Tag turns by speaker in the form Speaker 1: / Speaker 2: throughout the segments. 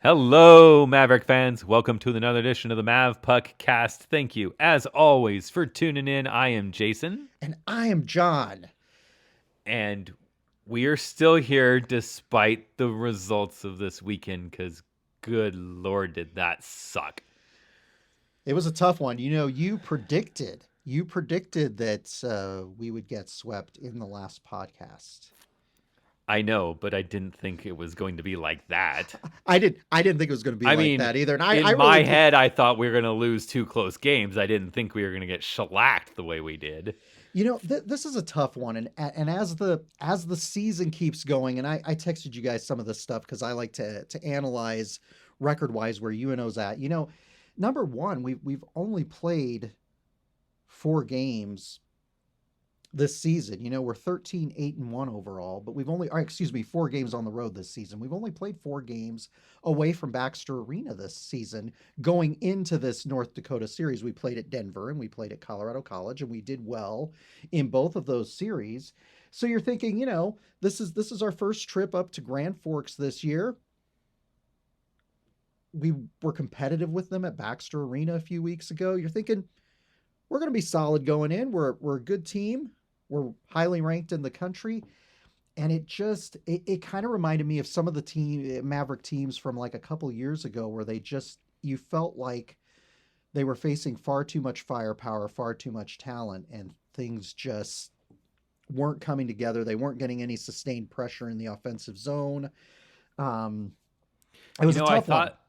Speaker 1: Hello, Maverick fans. Welcome to another edition of the Mavpuckcast. Thank you, as always, for tuning in. I am Jason,
Speaker 2: And I am John.
Speaker 1: and we are still here despite the results of this weekend because, good Lord, did that suck.
Speaker 2: It was a tough one. You predicted that we would get swept in the last podcast.
Speaker 1: I know, but I didn't think it was going to be like that.
Speaker 2: I didn't think it was going to be
Speaker 1: I
Speaker 2: like
Speaker 1: mean,
Speaker 2: that either. And I
Speaker 1: in
Speaker 2: really
Speaker 1: my
Speaker 2: did.
Speaker 1: head, I thought we were going to lose two close games. I didn't think we were going to get shellacked the way we did.
Speaker 2: This is a tough one, and as the season keeps going, and I texted you guys some of this stuff because I like to analyze record wise where UNO's at. Number one, we've only played 4 games this season. We're 13-8-1 overall, but we've only, or excuse me, 4 games on the road this season. We've only played 4 games away from Baxter Arena this season. Going into this North Dakota series, we played at Denver and we played at Colorado College, and we did well in both of those series. So you're thinking, this is our first trip up to Grand Forks this year. We were competitive with them at Baxter Arena a few weeks ago. You're thinking we're going to be solid going in. We're a good team. We're highly ranked in the country, and it kind of reminded me of some of the Maverick teams from like a couple years ago, where you felt like they were facing far too much firepower, far too much talent, and things just weren't coming together. They weren't getting any sustained pressure in the offensive zone. Um, it
Speaker 1: You
Speaker 2: was a
Speaker 1: know, I
Speaker 2: tough one.
Speaker 1: thought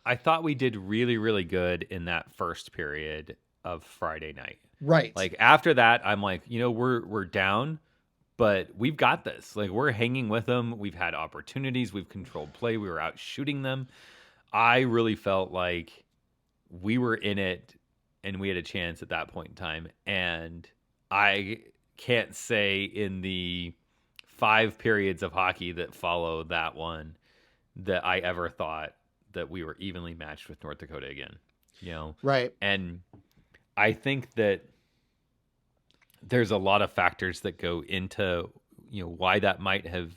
Speaker 1: I thought we did really, really good in that first period of Friday night.
Speaker 2: Right.
Speaker 1: Like after that, I'm like, we're down, but we've got this. Like we're hanging with them. We've had opportunities. We've controlled play. We were out shooting them. I really felt like we were in it and we had a chance at that point in time. And I can't say in the 5 periods of hockey that follow that one that I ever thought that we were evenly matched with North Dakota again. You know,
Speaker 2: Right.
Speaker 1: and I think that there's a lot of factors that go into why that might have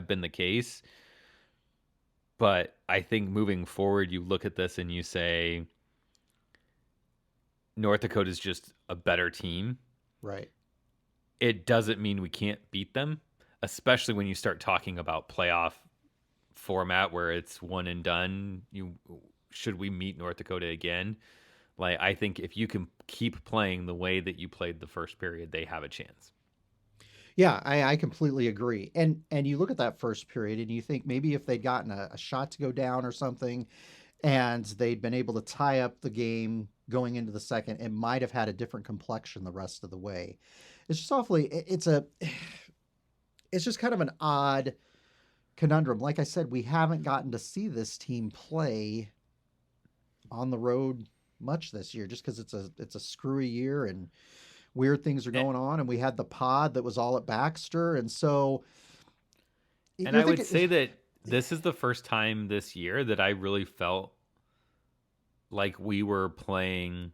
Speaker 1: been the case. But I think moving forward, you look at this and you say North Dakota is just a better team.
Speaker 2: Right.
Speaker 1: It doesn't mean we can't beat them, especially when you start talking about playoff format where it's one and done. Should we meet North Dakota again? Like I think if you can keep playing the way that you played the first period, they have a chance.
Speaker 2: Yeah, I completely agree. And you look at that first period and you think maybe if they'd gotten a shot to go down or something, and they'd been able to tie up the game going into the second, it might have had a different complexion the rest of the way. It's just awfully it's just kind of an odd conundrum. Like I said, we haven't gotten to see this team play on the road much this year, just because it's a screwy year and weird things are
Speaker 1: And,
Speaker 2: going on. And we had the pod that was all at Baxter, and so
Speaker 1: and
Speaker 2: you're
Speaker 1: I would
Speaker 2: thinking,
Speaker 1: say that this is the first time this year that I really felt like we were playing.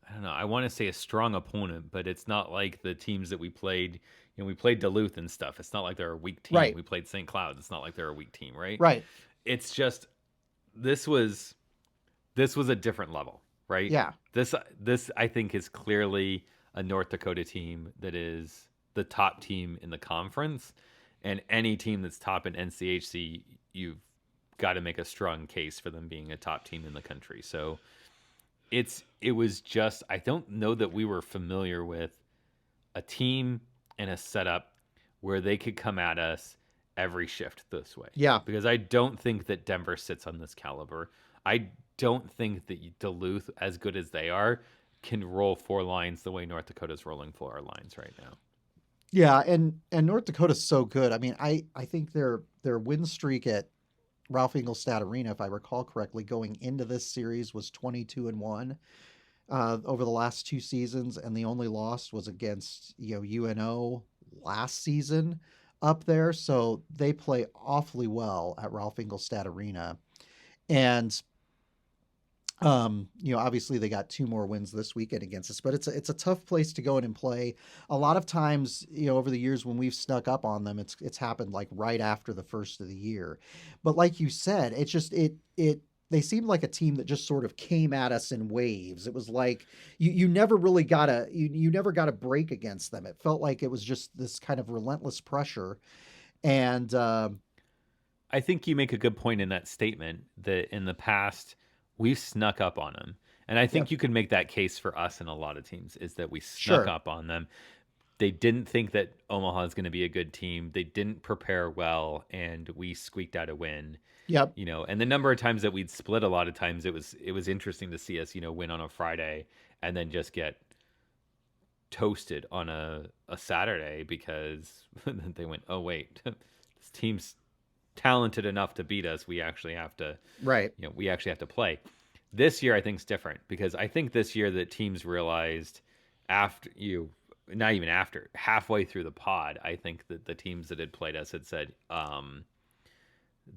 Speaker 1: I don't know. I want to say a strong opponent, but it's not like the teams that we played. We played Duluth and stuff. It's not like they're a weak team.
Speaker 2: right,
Speaker 1: We played St. Cloud. It's not like they're a weak team, right?
Speaker 2: right,
Speaker 1: It's just this was this was a different level, right?
Speaker 2: yeah,
Speaker 1: This I think is clearly a North Dakota team that is the top team in the conference, and any team that's top in NCHC, you've got to make a strong case for them being a top team in the country. So it was just I don't know that we were familiar with a team and a setup where they could come at us every shift this way.
Speaker 2: yeah.
Speaker 1: Because I don't think that Denver sits on this caliber. I don't think that Duluth, as good as they are, can roll 4 lines the way North Dakota's rolling 4 lines right now.
Speaker 2: Yeah, and North Dakota's so good. I mean, I think their win streak at Ralph Engelstad Arena, if I recall correctly, going into this series was 22-1 over the last 2 seasons, and the only loss was against UNO last season up there. So they play awfully well at Ralph Engelstad Arena, and Obviously they got 2 more wins this weekend against us, but it's a tough place to go in and play. A lot of times, over the years when we've snuck up on them, it's happened like right after the first of the year. But like you said, it's just it they seemed like a team that just sort of came at us in waves. It was like you never really got you never got a break against them. It felt like it was just this kind of relentless pressure. And
Speaker 1: I think you make a good point in that statement that in the past we've snuck up on them. And I think
Speaker 2: yep,
Speaker 1: you can make that case for us in a lot of teams is that we snuck
Speaker 2: sure,
Speaker 1: up on them. They didn't think that Omaha is going to be a good team. They didn't prepare well, and we squeaked out a win.
Speaker 2: yep,
Speaker 1: And the number of times that we'd split, a lot of times it was interesting to see us, win on a Friday and then just get toasted on a Saturday because they went, oh wait, this team's talented enough to beat us. We actually have to,
Speaker 2: right,
Speaker 1: we actually have to play. This year, I think is different because I think this year the teams realized after not even after, halfway through the pod, I think that the teams that had played us had said,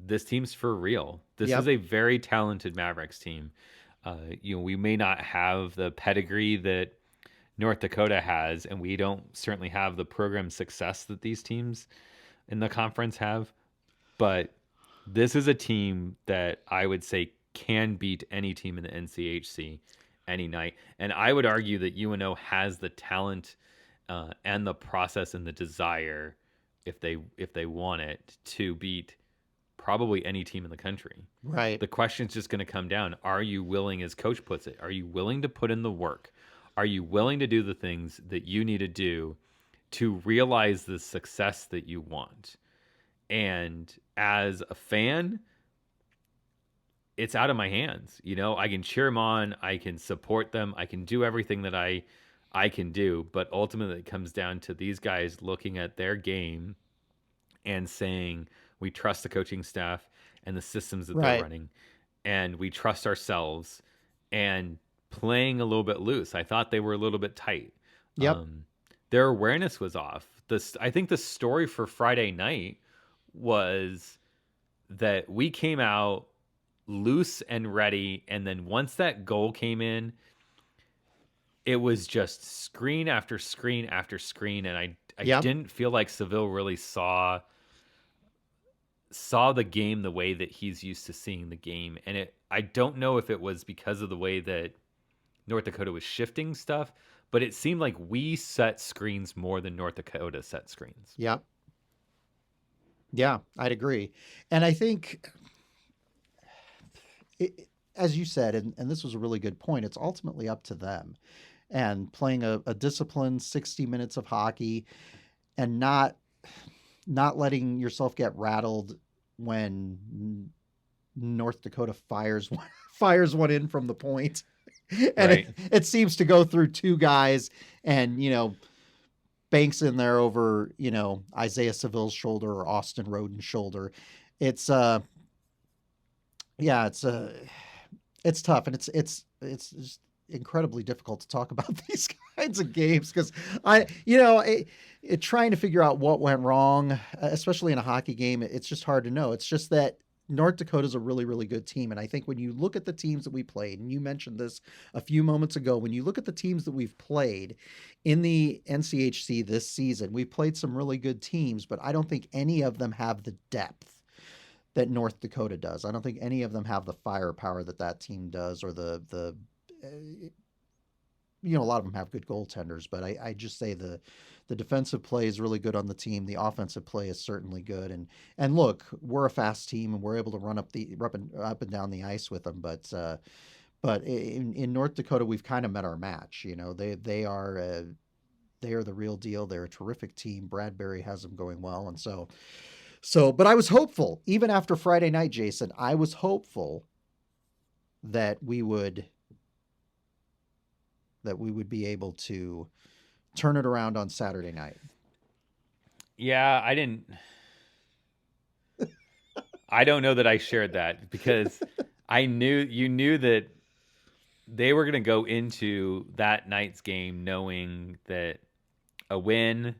Speaker 1: this team's for real. This is
Speaker 2: yep,
Speaker 1: a very talented Mavericks team. We may not have the pedigree that North Dakota has, and we don't certainly have the program success that these teams in the conference have. But this is a team that I would say can beat any team in the NCHC any night. And I would argue that UNO has the talent and the process and the desire, if they want it, to beat probably any team in the country.
Speaker 2: right,
Speaker 1: The question's just going to come down: are you willing, as coach puts it, are you willing to put in the work? Are you willing to do the things that you need to do to realize the success that you want? And as a fan, it's out of my hands. I can cheer them on, I can support them, I can do everything that I can do, but ultimately it comes down to these guys looking at their game and saying, we trust the coaching staff and the systems that they're
Speaker 2: right,
Speaker 1: running, and we trust ourselves, and playing a little bit loose. I thought they were a little bit tight.
Speaker 2: yep,
Speaker 1: Their awareness was off. I think the story for Friday night was that we came out loose and ready, and then once that goal came in, it was just screen after screen after screen, and I
Speaker 2: yep.
Speaker 1: didn't feel like Seville really saw the game the way that he's used to seeing the game. And I don't know if it was because of the way that North Dakota was shifting stuff, but it seemed like we set screens more than North Dakota set screens.
Speaker 2: Yep. Yeah, I'd agree. And I think, as you said, and this was a really good point, it's ultimately up to them. And playing a disciplined 60 minutes of hockey and not letting yourself get rattled when North Dakota fires one in from the point. And
Speaker 1: Right.
Speaker 2: it seems to go through two guys and, banks in there over, Isaiah Seville's shoulder or Austin Roden's shoulder. It's yeah, it's tough, and it's just incredibly difficult to talk about these kinds of games because trying to figure out what went wrong, especially in a hockey game, it's just hard to know. It's just that North Dakota is a really, really good team. And I think when you look at the teams that we played, and you mentioned this a few moments ago, when you look at the teams that we've played in the NCHC this season, we've played some really good teams, but I don't think any of them have the depth that North Dakota does. I don't think any of them have the firepower that team does, or the a lot of them have good goaltenders, but I just say the defensive play is really good on the team. The offensive play is certainly good. And look, we're a fast team and we're able to run up and down the ice with them. But in North Dakota, we've kind of met our match. They are the real deal. They're a terrific team. Bradbury has them going well. And but I was hopeful, even after Friday night, Jason, I was hopeful that we would be able to turn it around on Saturday night.
Speaker 1: Yeah, I don't know that I shared that because you knew that they were going to go into that night's game knowing that a win,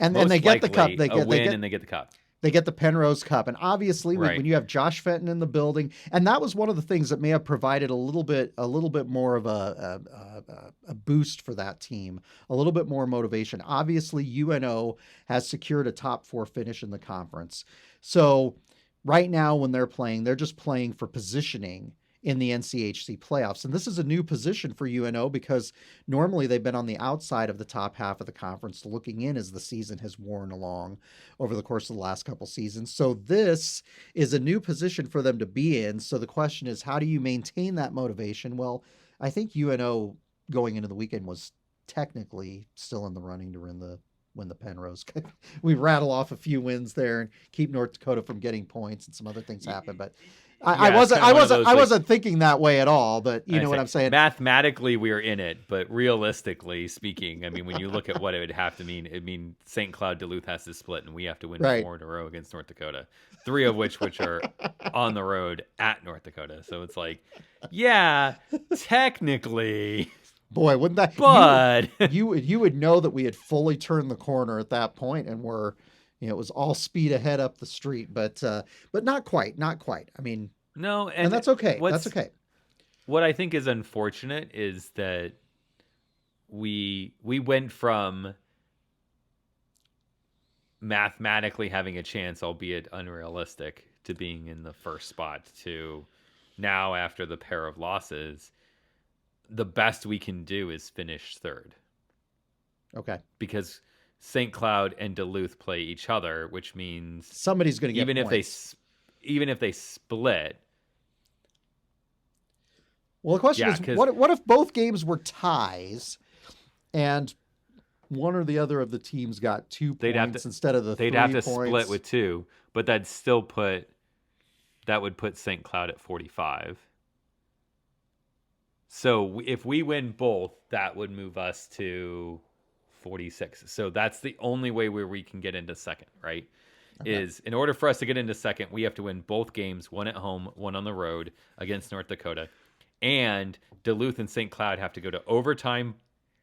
Speaker 2: And
Speaker 1: most
Speaker 2: they get the cup.
Speaker 1: likely a win, and they get the cup.
Speaker 2: They get the Penrose Cup, and obviously,
Speaker 1: Right.
Speaker 2: when you have Josh Fenton in the building, and that was one of the things that may have provided a little bit more of a boost for that team, a little bit more motivation. Obviously, UNO has secured a top 4 finish in the conference, so right now when they're just playing for positioning in the NCHC playoffs. And this is a new position for UNO because normally they've been on the outside of the top half of the conference looking in as the season has worn along over the course of the last couple seasons. So this is a new position for them to be in. So the question is, how do you maintain that motivation? Well, I think UNO going into the weekend was technically still in the running to win the Penrose. We rattle off a few wins there and keep North Dakota from getting points, and some other things happen. But I wasn't thinking that way at all. But you know what I'm saying.
Speaker 1: Mathematically, we are in it, but realistically speaking, I mean, when you look at what it would have to mean, St. Cloud Duluth has to split, and we have to win 4 in a row against North Dakota, 3 of which are on the road at North Dakota. So it's like, yeah, technically.
Speaker 2: Boy, wouldn't that?
Speaker 1: But
Speaker 2: you would know that we had fully turned the corner at that point, and it was all speed ahead up the street, but not quite. I mean,
Speaker 1: no,
Speaker 2: and that's okay. That's okay.
Speaker 1: What I think is unfortunate is that we went from mathematically having a chance, albeit unrealistic, to being in the first spot to now, after the pair of losses, the best we can do is finish third.
Speaker 2: Okay.
Speaker 1: Because St. Cloud and Duluth play each other, which means
Speaker 2: somebody's going to get points.
Speaker 1: Even if they split.
Speaker 2: Well, the question is, what if both games were ties, and one or the other of the teams got 2 points instead of the 3 points? They'd have to
Speaker 1: split with 2, but that would put St. Cloud at 45. So if we win both, that would move us to 46. So that's the only way where we can get into second, right? Okay. Is in order for us to get into second, we have to win both games, one at home, one on the road against North Dakota. And Duluth and St. Cloud have to go to overtime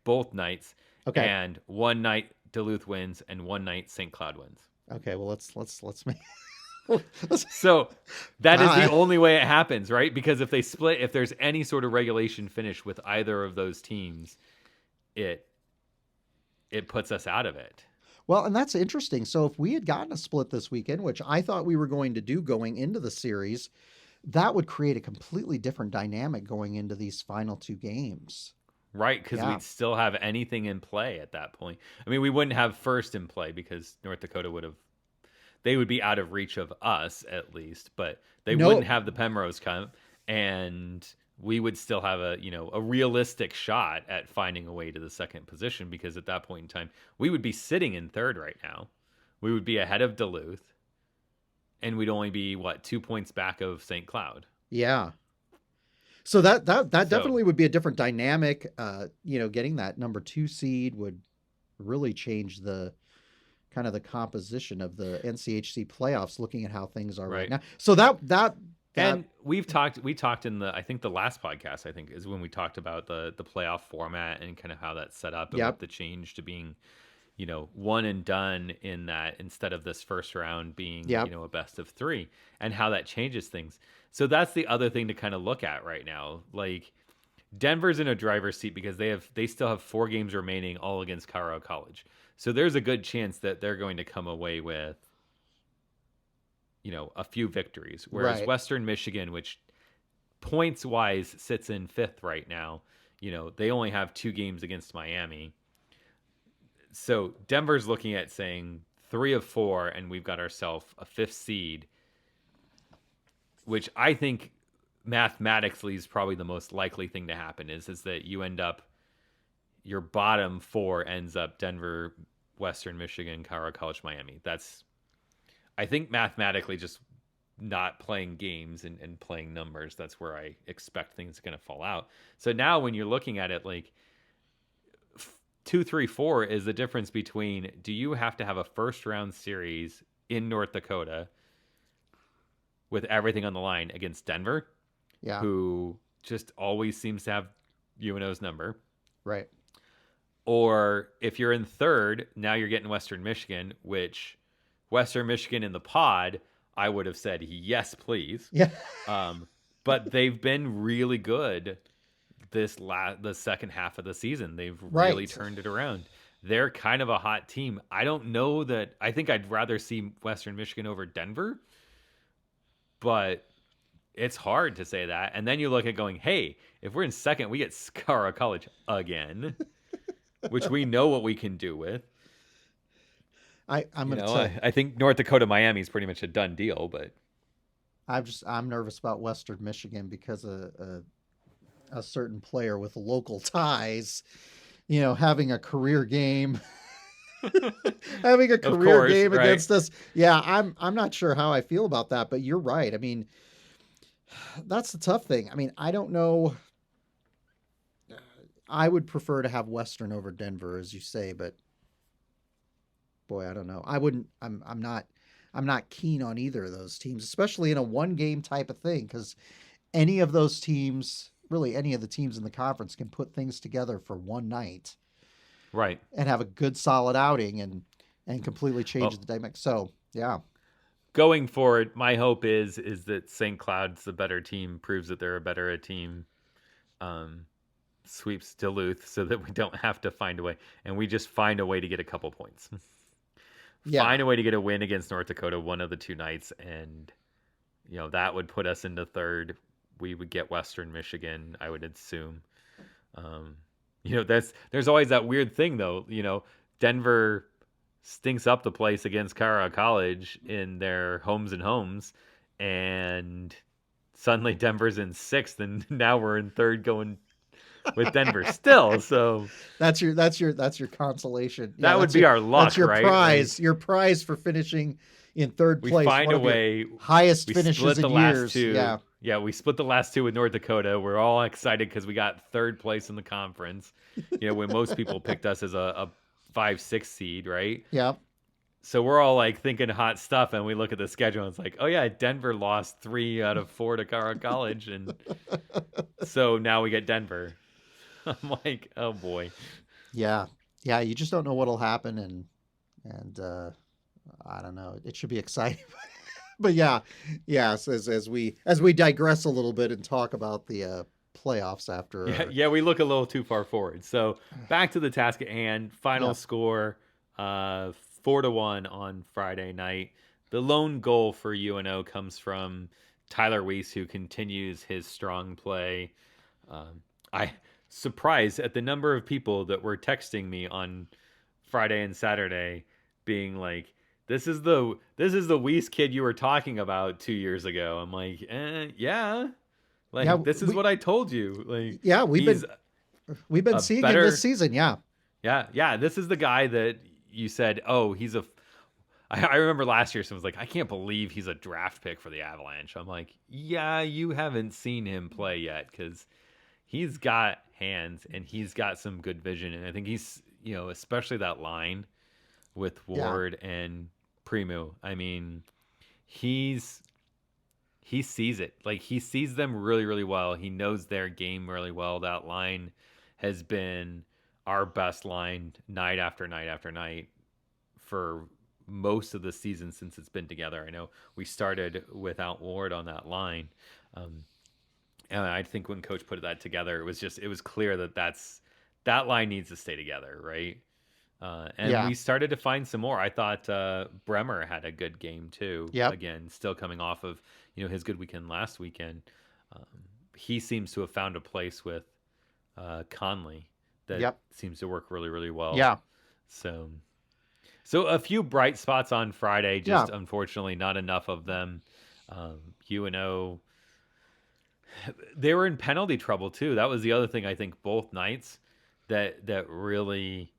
Speaker 1: both nights.
Speaker 2: Okay.
Speaker 1: And one night Duluth wins and one night St. Cloud wins.
Speaker 2: Okay, well let's make
Speaker 1: So that is the only way it happens, right? Because if they split, if there's any sort of regulation finish with either of those teams, it puts us out of it.
Speaker 2: Well, and that's interesting. So if we had gotten a split this weekend, which I thought we were going to do going into the series, that would create a completely different dynamic going into these final 2 games.
Speaker 1: Right, because we'd still have anything in play at that point. I mean, we wouldn't have first in play because North Dakota they would be out of reach of us at least, but they wouldn't have the Penrose Cup, and we would still have a realistic shot at finding a way to the second position, because at that point in time, we would be sitting in third right now. We would be ahead of Duluth, and we'd only be 2 points back of St. Cloud.
Speaker 2: Yeah. So that definitely would be a different dynamic. Getting that number 2 seed would really change the kind of the composition of the NCHC playoffs, looking at how things are right now. So that
Speaker 1: and we talked in the last podcast, is when we talked about the playoff format and kind of how that's set up, and with the change to being one and done, in that instead of this first round being a best of 3, and how that changes things. So that's the other thing to kind of look at right now. Like, Denver's in a driver's seat because they still have 4 games remaining, all against Colorado College. So there's a good chance that they're going to come away with, a few victories. Whereas Western Michigan, which points wise sits in 5th right now, they only have 2 games against Miami. So Denver's looking at saying 3 of 4, and we've got ourselves a 5th seed, which I think mathematically is probably the most likely thing to happen, is that you end up, your bottom 4 ends up Denver, Western Michigan, Colorado College, Miami. That's, I think, mathematically, just not playing games and playing numbers, that's where I expect things are going to fall out. So now when you're looking at it, like 2, 3, 4 is the difference between, do you have to have a first round series in North Dakota with everything on the line against Denver, who just always seems to have UNO's number,
Speaker 2: right?
Speaker 1: Or if you're in 3rd, now you're getting Western Michigan, which Western Michigan in the pod, I would have said yes, please.
Speaker 2: Yeah.
Speaker 1: But they've been really good the second half of the season. They've really
Speaker 2: Right.
Speaker 1: turned it around. They're kind of a hot team. I don't know that. I think I'd rather see Western Michigan over Denver, but it's hard to say that. And then you look at going, hey, if we're in second, we get Scara College again, which we know what we can do with.
Speaker 2: I'm going to tell.
Speaker 1: I think North Dakota, Miami is pretty much a done deal, but
Speaker 2: I'm nervous about Western Michigan because a certain player with local ties, having a career game. Having a career game
Speaker 1: right.
Speaker 2: against us. Yeah, I'm not sure how I feel about that, but you're right. I mean, that's the tough thing. I mean, I don't know. I would prefer to have Western over Denver, as you say, but boy, I don't know. I wouldn't. I'm not keen on either of those teams, especially in a one game type of thing, because any of those teams, really any of the teams in the conference, can put things together for one night,
Speaker 1: right,
Speaker 2: and have a good solid outing and completely change the dynamic. So yeah.
Speaker 1: Going forward, my hope is that St. Cloud's the better team, proves that they're a better team, sweeps Duluth so that we don't have to find a way, and we just find a way to get a couple points. Find a way to get a win against North Dakota one of the two nights, and that would put us into third. We would get Western Michigan, I would assume. There's always that weird thing though. Denver stinks up the place against Cara College in their homes and homes, and suddenly Denver's in sixth, and now we're in third going with Denver still. So
Speaker 2: that's your consolation.
Speaker 1: Yeah, that would be our luck.
Speaker 2: That's your
Speaker 1: right?
Speaker 2: prize. Your prize for finishing in third place.
Speaker 1: We find a way.
Speaker 2: Highest finishes in years.
Speaker 1: Yeah, we split the last two with North Dakota. We're all excited because we got third place in the conference. When most people picked us as a 5-6 seed, right?
Speaker 2: Yeah.
Speaker 1: So we're all like thinking hot stuff, and we look at the schedule, and it's like, oh yeah, Denver lost 3 out of 4 to Cara College, and so now we get Denver. I'm like, oh boy.
Speaker 2: Yeah. You just don't know what'll happen, and I don't know. It should be exciting, but yes. As we digress a little bit and talk about the playoffs after.
Speaker 1: We look a little too far forward. So back to the task at hand. Final score, 4-1 on Friday night. The lone goal for UNO comes from Tyler Weiss, who continues his strong play. I surprised at the number of people that were texting me on Friday and Saturday, being like, "This is the Weiss kid you were talking about 2 years ago." I'm like, yeah. This is what I told you.
Speaker 2: We've been seeing him this season.
Speaker 1: Yeah. This is the guy that you said, oh, I remember last year someone was like, I can't believe he's a draft pick for the Avalanche. I'm like, yeah, you haven't seen him play yet, because he's got hands and he's got some good vision. And I think he's, especially that line with Ward and Primu. I mean, he sees it. He sees them really, really well. He knows their game really well. That line has been our best line night after night after night for most of the season since it's been together. I know we started without Ward on that line. And I think when Coach put that together, it was clear that line needs to stay together, right? We started to find some more. I thought Bremer had a good game too.
Speaker 2: Yep.
Speaker 1: Again, still coming off of his good weekend last weekend. He seems to have found a place with Conley that seems to work really, really well.
Speaker 2: Yeah.
Speaker 1: So a few bright spots on Friday, just unfortunately not enough of them. UNO, they were in penalty trouble too. That was the other thing I think both nights that really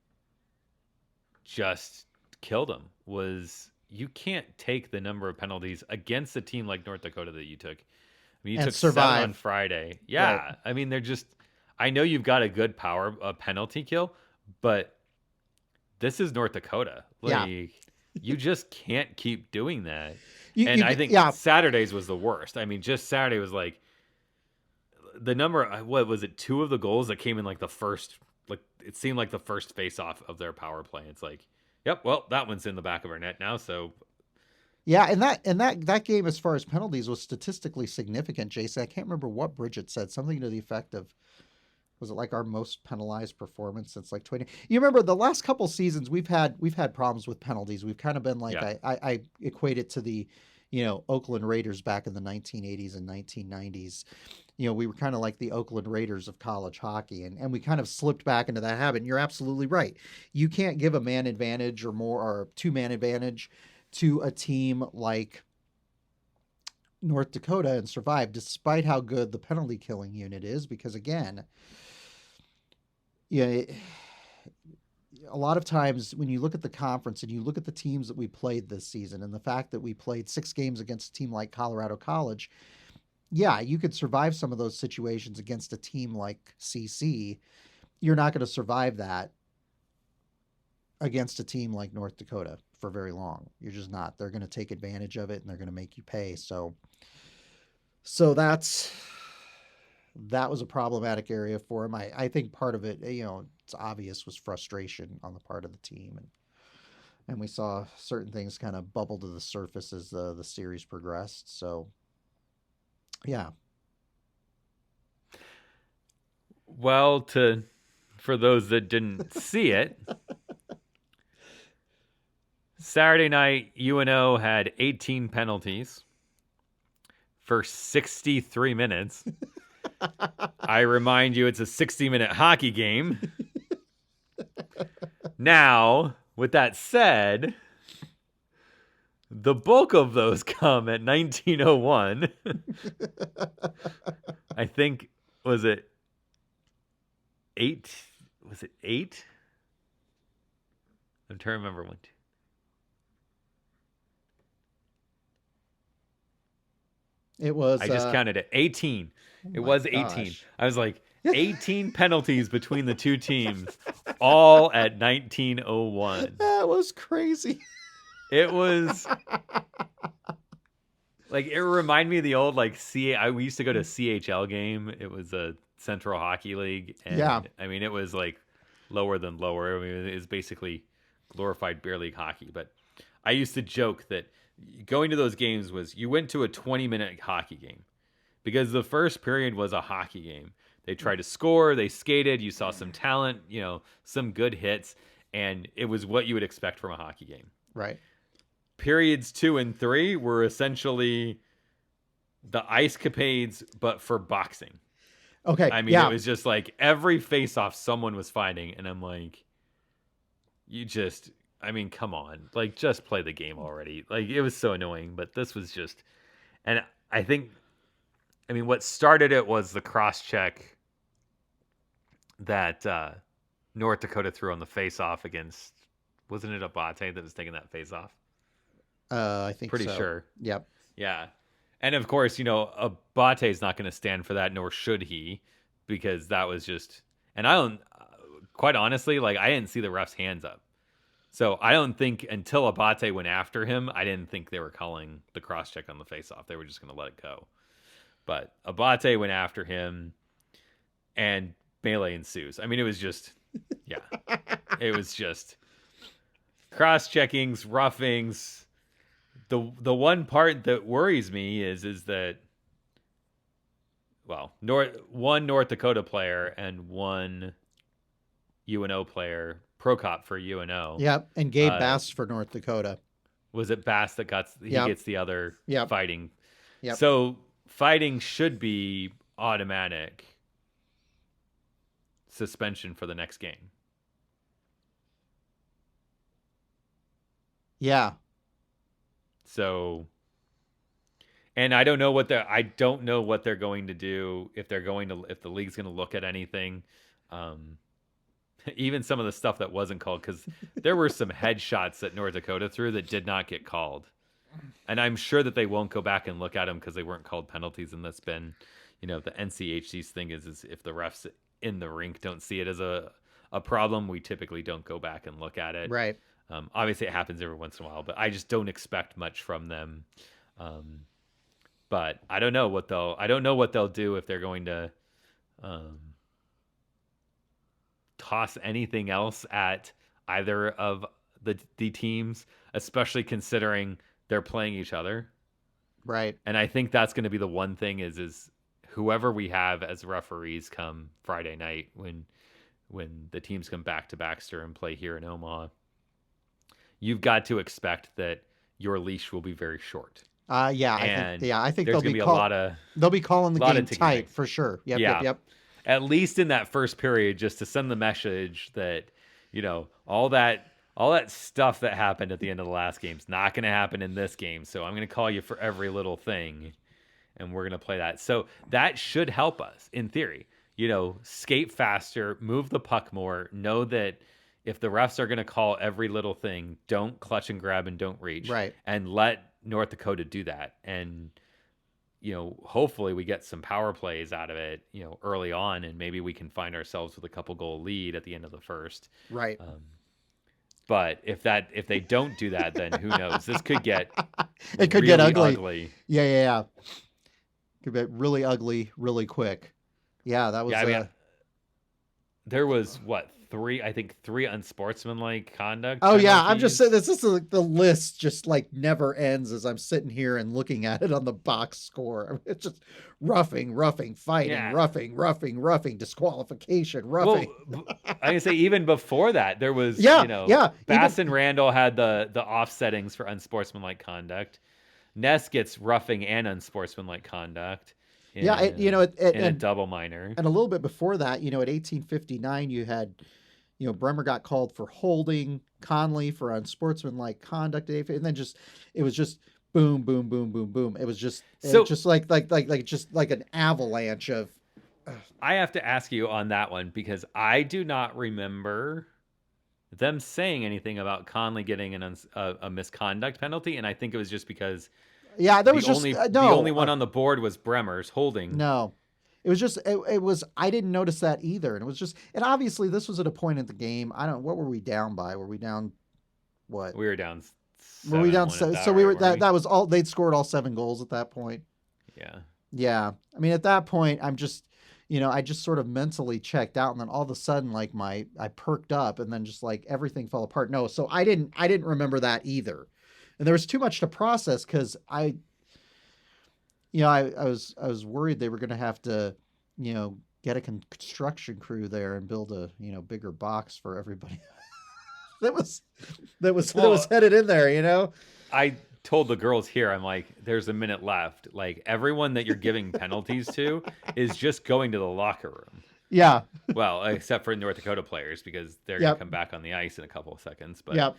Speaker 1: just killed them was you can't take the number of penalties against a team like North Dakota that you took. I mean, you took 7 on Friday. Yeah. Right. I mean, I know you've got a good penalty kill, but this is North Dakota. You just can't keep doing that. I think Saturdays was the worst. I mean, just Saturday was the number, what was it? 2 of the goals that came in the first, it seemed like the first face off of their power play. It's yep, well, that one's in the back of our net now. So
Speaker 2: Yeah, and that game, as far as penalties, was statistically significant, Jason. I can't remember what Bridget said, something to the effect of, was it like our most penalized performance since like 20? You remember the last couple seasons we've had problems with penalties. We've kind of been like,
Speaker 1: Yeah.
Speaker 2: I equate it to the, Oakland Raiders back in the 1980s and 1990s. We were kind of like the Oakland Raiders of college hockey, and we kind of slipped back into that habit. And you're absolutely right. You can't give a man advantage or more, or two-man advantage to a team like North Dakota and survive, despite how good the penalty killing unit is, because again, yeah, a lot of times when you look at the conference and you look at the teams that we played this season, and the fact that we played 6 games against a team like Colorado College, yeah, you could survive some of those situations against a team like CC. You're not going to survive that against a team like North Dakota for very long. You're just not. They're going to take advantage of it and they're going to make you pay. So that was a problematic area for him. I think part of it, it's obvious, was frustration on the part of the team, and we saw certain things kind of bubble to the surface as the series progressed. So yeah.
Speaker 1: Well, for those that didn't see it, Saturday night UNO had 18 penalties for 63 minutes. I remind you, it's a 60-minute hockey game. Now, with that said, the bulk of those come at 1901. I think, was it 8? Was it 8? I'm trying to remember one.
Speaker 2: It was.
Speaker 1: I just counted it. 18.
Speaker 2: Oh
Speaker 1: It
Speaker 2: my
Speaker 1: was 18.
Speaker 2: gosh.
Speaker 1: I was like, 18 penalties between the two teams, all at 1901.
Speaker 2: That was crazy.
Speaker 1: It was like, it reminded me of the old, like, we used to go to CHL game. It was a Central Hockey League. And
Speaker 2: Yeah.
Speaker 1: I mean, it was like lower than lower. I mean, it was basically glorified beer league hockey. But I used to joke that going to those games was, you went to a 20-minute hockey game, because the first period was a hockey game. They tried to score, they skated, you saw some talent, some good hits, and it was what you would expect from a hockey game.
Speaker 2: Right.
Speaker 1: Periods 2 and 3 were essentially the ice capades, but for boxing.
Speaker 2: Okay.
Speaker 1: I mean,
Speaker 2: yeah.
Speaker 1: It was just like every face-off someone was fighting, and I'm like, come on. Like, just play the game already. Like, it was so annoying, but this was just... And I think... what started it was the cross-check that North Dakota threw on the face-off against... Wasn't it Abate that was taking that face-off?
Speaker 2: I think
Speaker 1: Pretty
Speaker 2: so.
Speaker 1: sure.
Speaker 2: Yep.
Speaker 1: Yeah. And of course, Abate's not going to stand for that, nor should he, because that was just... And I don't... Quite honestly, like, I didn't see the ref's hands up. So I don't think until Abate went after him, I didn't think they were calling the cross-check on the face-off. They were just going to let it go. But Abate went after him, and melee ensues. I mean, it was just... Yeah. It was just... cross-checkings, roughings... The one part that worries me is that, well, one North Dakota player and one UNO player, Prokop for UNO.
Speaker 2: Yep. And Gabe Bass for North Dakota.
Speaker 1: Was it Bass that gets the other fighting?
Speaker 2: Yep.
Speaker 1: So fighting should be automatic suspension for the next game.
Speaker 2: Yeah.
Speaker 1: So, and I don't know what they're going to do, if the league's going to look at anything. Even some of the stuff that wasn't called, because there were some headshots that North Dakota threw that did not get called. And I'm sure that they won't go back and look at them because they weren't called penalties. And that's been, the NCHC's thing is if the refs in the rink don't see it as a problem, we typically don't go back and look at it.
Speaker 2: Right.
Speaker 1: Obviously, it happens every once in a while, but I just don't expect much from them. But I don't know what they'll do if they're going to toss anything else at either of the teams, especially considering they're playing each other.
Speaker 2: Right.
Speaker 1: And I think that's going to be the one thing is whoever we have as referees come Friday night when the teams come back to Baxter and play here in Omaha, you've got to expect that your leash will be very short.
Speaker 2: Yeah, I think
Speaker 1: there's
Speaker 2: they'll
Speaker 1: going to
Speaker 2: be
Speaker 1: be a lot of
Speaker 2: they'll be calling the game tight
Speaker 1: ticking.
Speaker 2: for sure. Yep,
Speaker 1: Yeah.
Speaker 2: yep.
Speaker 1: At least in that first period, just to send the message that, all that stuff that happened at the end of the last game is not going to happen in this game. So I'm going to call you for every little thing, and we're going to play that. So that should help us in theory. Skate faster, move the puck more, know that if the refs are going to call every little thing, don't clutch and grab and don't reach.
Speaker 2: Right.
Speaker 1: And let North Dakota do that. And, hopefully we get some power plays out of it, early on, and maybe we can find ourselves with a couple goal lead at the end of the first.
Speaker 2: Right.
Speaker 1: But if they don't do that, then who knows? This could get
Speaker 2: really get ugly. Yeah. Could get really ugly really quick. Yeah, that was.
Speaker 1: Yeah, there was three unsportsmanlike conduct.
Speaker 2: Oh yeah, I'm just saying this is the list just like never ends as I'm sitting here and looking at it on the box score. I mean, it's just roughing, fighting, roughing, disqualification, roughing.
Speaker 1: Well, I can say even before that there was Bass and Randall had the offsettings for unsportsmanlike conduct. Ness gets roughing and unsportsmanlike conduct. In a double minor.
Speaker 2: And a little bit before that, at 1859, you had, Bremer got called for holding, Conley for unsportsmanlike conduct, and then it was just boom, boom, boom, boom, boom. It was just like an avalanche of.
Speaker 1: I have to ask you on that one because I do not remember them saying anything about Conley getting a misconduct penalty, and I think it was just because.
Speaker 2: Yeah, there was
Speaker 1: the only one on the board was Bremer's holding.
Speaker 2: No, it was just it was. I didn't notice that either, and it was just. And obviously, this was at a point in the game. What were we down by? Were we down? What?
Speaker 1: We were down.
Speaker 2: Were we down? So we were that was all. They'd scored all 7 goals at that point.
Speaker 1: Yeah.
Speaker 2: Yeah. I mean, at that point, I'm just. I just sort of mentally checked out, and then all of a sudden, like I perked up, and then just like everything fell apart. No, so I didn't remember that either. And there was too much to process because I was worried they were going to have to, get a construction crew there and build a, bigger box for everybody that was headed in there,
Speaker 1: I told the girls here, I'm like, there's a minute left. Like everyone that you're giving penalties to is just going to the locker room.
Speaker 2: Yeah.
Speaker 1: Well, except for North Dakota players because they're going to come back on the ice in a couple of seconds. But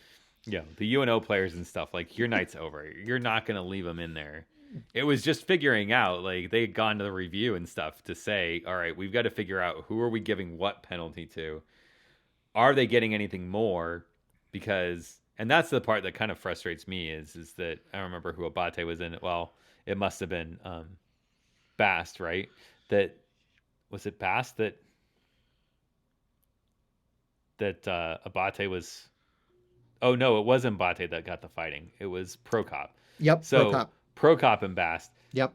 Speaker 1: the UNO players and stuff, like your night's over. You're not going to leave them in there. It was just figuring out, like they had gone to the review and stuff to say, all right, we've got to figure out who are we giving what penalty to. Are they getting anything more? Because, and that's the part that kind of frustrates me is that I don't remember who Abate was in it. Well, it must have been Bast, right? Was it Bast that Abate was... Oh, no, it wasn't Bate that got the fighting. It was Prokop.
Speaker 2: Yep,
Speaker 1: so Prokop and Bast.
Speaker 2: Yep.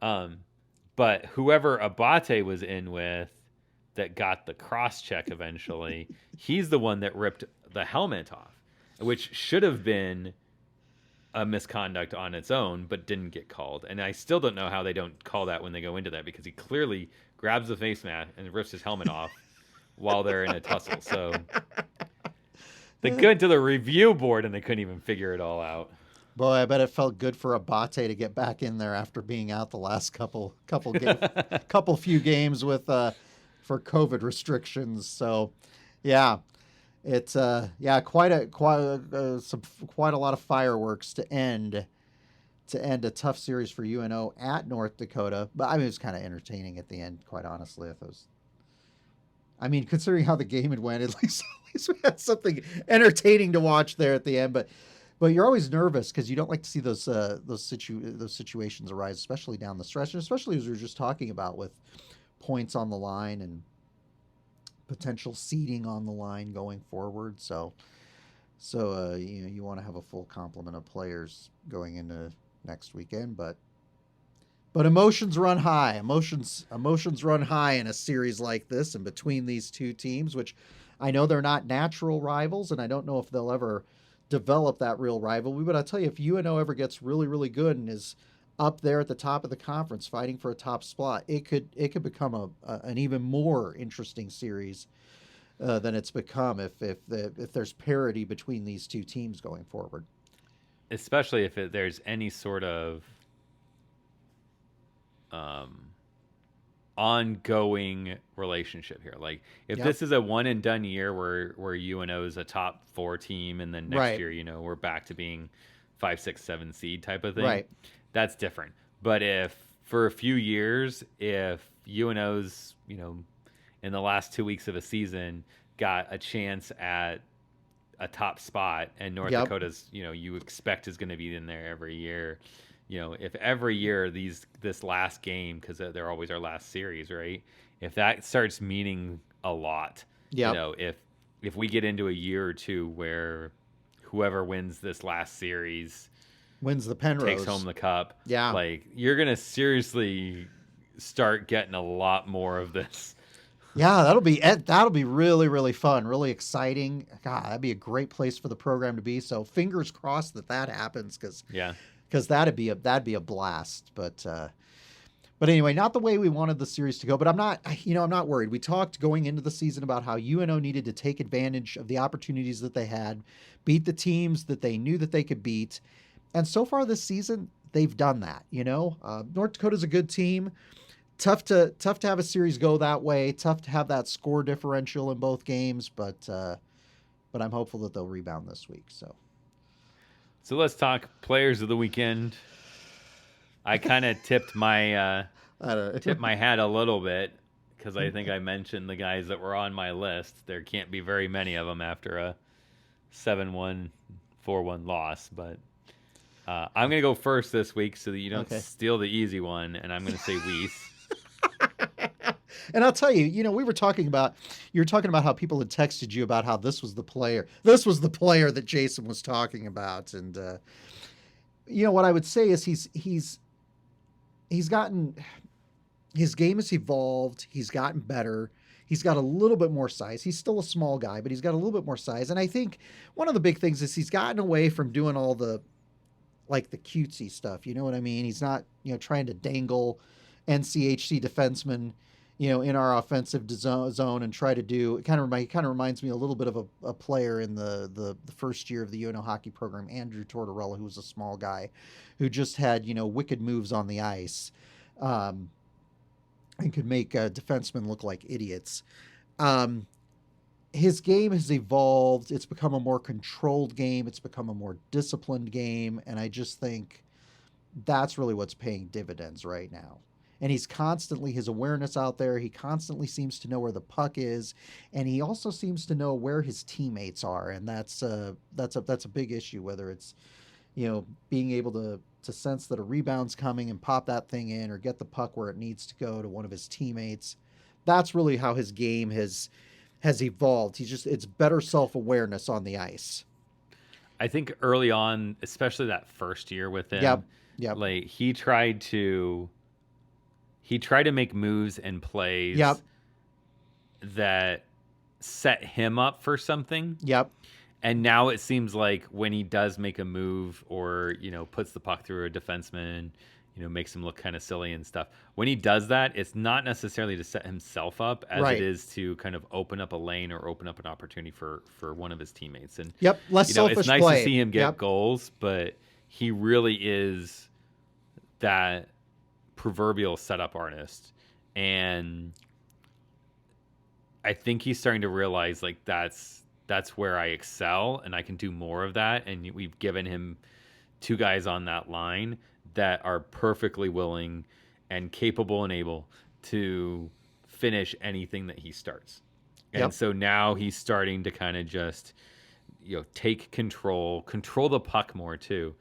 Speaker 1: But whoever Abate was in with that got the cross-check eventually, he's the one that ripped the helmet off, which should have been a misconduct on its own, but didn't get called. And I still don't know how they don't call that when they go into that, because he clearly grabs the face mask and rips his helmet off while they're in a tussle. So... They went to the review board and they couldn't even figure it all out.
Speaker 2: Boy, I bet it felt good for Abate to get back in there after being out the last couple few games with for COVID restrictions. So, yeah, it's quite a lot of fireworks to end a tough series for UNO at North Dakota. But I mean, it was kind of entertaining at the end, quite honestly. Considering how the game had went, at least we had something entertaining to watch there at the end. But you're always nervous because you don't like to see those situations arise, especially down the stretch, and especially as we were just talking about with points on the line and potential seeding on the line going forward. So you want to have a full complement of players going into next weekend, but emotions run high. Emotions run high in a series like this and between these two teams, which I know they're not natural rivals, and I don't know if they'll ever develop that real rivalry. But I tell you, if UNO ever gets really, really good and is up there at the top of the conference fighting for a top spot, it could become an even more interesting series than it's become if there's parity between these two teams going forward.
Speaker 1: Especially if there's any sort of um, ongoing relationship here. Like if
Speaker 2: Yep.
Speaker 1: this is a one and done year where UNO is a top 4 team, and then next
Speaker 2: Right.
Speaker 1: year, we're back to being 5, 6, 7 seed type of thing,
Speaker 2: Right.
Speaker 1: that's different. But if for a few years, if UNO's, in the last 2 weeks of a season got a chance at a top spot, and North
Speaker 2: Yep.
Speaker 1: Dakota's, you expect is going to be in there every year. If every year this last game, because they're always our last series, right? If that starts meaning a lot,
Speaker 2: Yep.
Speaker 1: If we get into a year or two where whoever wins this last series
Speaker 2: Wins the
Speaker 1: takes home
Speaker 2: Penrose.
Speaker 1: the cup,
Speaker 2: Yeah.
Speaker 1: like you're gonna seriously start getting a lot more of this.
Speaker 2: Yeah, that'll be really, really fun, really exciting. God, that'd be a great place for the program to be. So fingers crossed that happens,
Speaker 1: Yeah.
Speaker 2: because that'd be a blast. But anyway, not the way we wanted the series to go. But I'm not worried. We talked going into the season about how UNO needed to take advantage of the opportunities that they had, beat the teams that they knew that they could beat, and so far this season they've done that. North Dakota's a good team. Tough to have a series go that way. Tough to have that score differential in both games, but I'm hopeful that they'll rebound this week.
Speaker 1: So let's talk players of the weekend. I kind of tipped my hat a little bit because I think I mentioned the guys that were on my list. There can't be very many of them after a 7-1, 4-1 loss, but I'm going to go first this week so that you don't steal the easy one, and I'm going to say Weiss.
Speaker 2: And I'll tell you, you were talking about how people had texted you about how this was the player that Jason was talking about, and what I would say is he's gotten, his game has evolved. He's gotten better. He's got a little bit more size. He's still a small guy, but he's got a little bit more size. And I think one of the big things is he's gotten away from doing all the cutesy stuff. You know what I mean? He's not, trying to dangle NCHC defensemen, in our offensive zone and try to do. It kind of reminds me a little bit of a player in the first year of the UNO hockey program, Andrew Tortorella, who was a small guy, who just had wicked moves on the ice, and could make defensemen look like idiots. His game has evolved. It's become a more controlled game. It's become a more disciplined game, and I just think that's really what's paying dividends right now. And his awareness out there, he constantly seems to know where the puck is, and he also seems to know where his teammates are, and that's a big issue, whether it's being able to sense that a rebound's coming and pop that thing in, or get the puck where it needs to go to one of his teammates. That's really how his game has evolved. It's better self-awareness on the ice.
Speaker 1: I think early on, especially that first year with him,
Speaker 2: Yep.
Speaker 1: like he tried to make moves and plays
Speaker 2: Yep.
Speaker 1: that set him up for something.
Speaker 2: Yep.
Speaker 1: And now it seems like when he does make a move or, puts the puck through a defenseman, makes him look kind of silly and stuff. When he does that, it's not necessarily to set himself up as
Speaker 2: Right.
Speaker 1: it is to kind of open up a lane or open up an opportunity for one of his teammates. And
Speaker 2: Less selfish
Speaker 1: it's nice
Speaker 2: play.
Speaker 1: to see him get goals, but he really is that proverbial setup artist. And I think he's starting to realize like that's where I excel and I can do more of that. And we've given him 2 guys on that line that are perfectly willing and capable and able to finish anything that he starts. And so now he's starting to kind of just, take control the puck more too.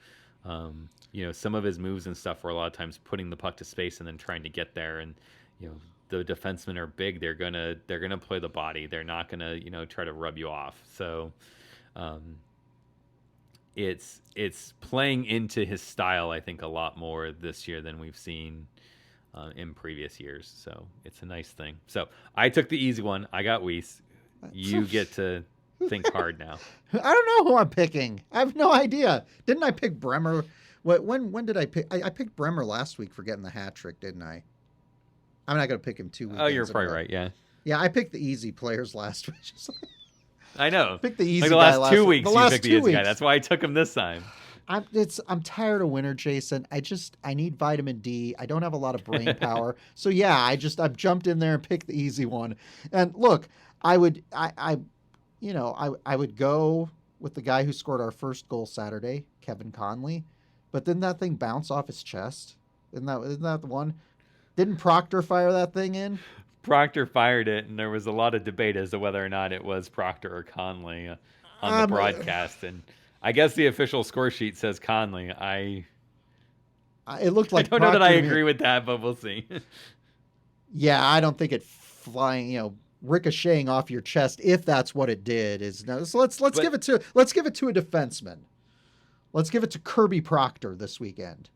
Speaker 1: Some of his moves and stuff were a lot of times putting the puck to space and then trying to get there. And, the defensemen are big. They're gonna play the body. They're not gonna, try to rub you off. So, it's playing into his style, I think, a lot more this year than we've seen in previous years. So it's a nice thing. So I took the easy one. I got Weiss. You get to think hard now.
Speaker 2: I don't know who I'm picking. I have no idea. Didn't I pick Bremer? When did I pick? I picked Bremer last week for getting the hat trick, didn't I? I'm not going to pick him 2 weekends.
Speaker 1: Oh, you're probably right. Yeah.
Speaker 2: Yeah, I picked the easy players last week.
Speaker 1: I know.
Speaker 2: Pick the easy
Speaker 1: like the
Speaker 2: guy
Speaker 1: last 2 weeks, you picked the easy
Speaker 2: weeks.
Speaker 1: guy. That's why I took him this time.
Speaker 2: I'm tired of winter, Jason. I need vitamin D. I don't have a lot of brain power. So yeah, I've jumped in there and picked the easy one. And look, I would go with the guy who scored our first goal Saturday, Kevin Conley. But didn't that thing bounce off his chest? Isn't that the one? Didn't Proctor fire that thing in?
Speaker 1: Proctor fired it, and there was a lot of debate as to whether or not it was Proctor or Conley on the broadcast. And I guess the official score sheet says Conley.
Speaker 2: It looked like
Speaker 1: I don't know that I agree with that, but we'll see.
Speaker 2: Yeah, I don't think it flying, ricocheting off your chest, if that's what it did, is no. So let's give it to a defenseman. Let's give it to Kirby Proctor this weekend.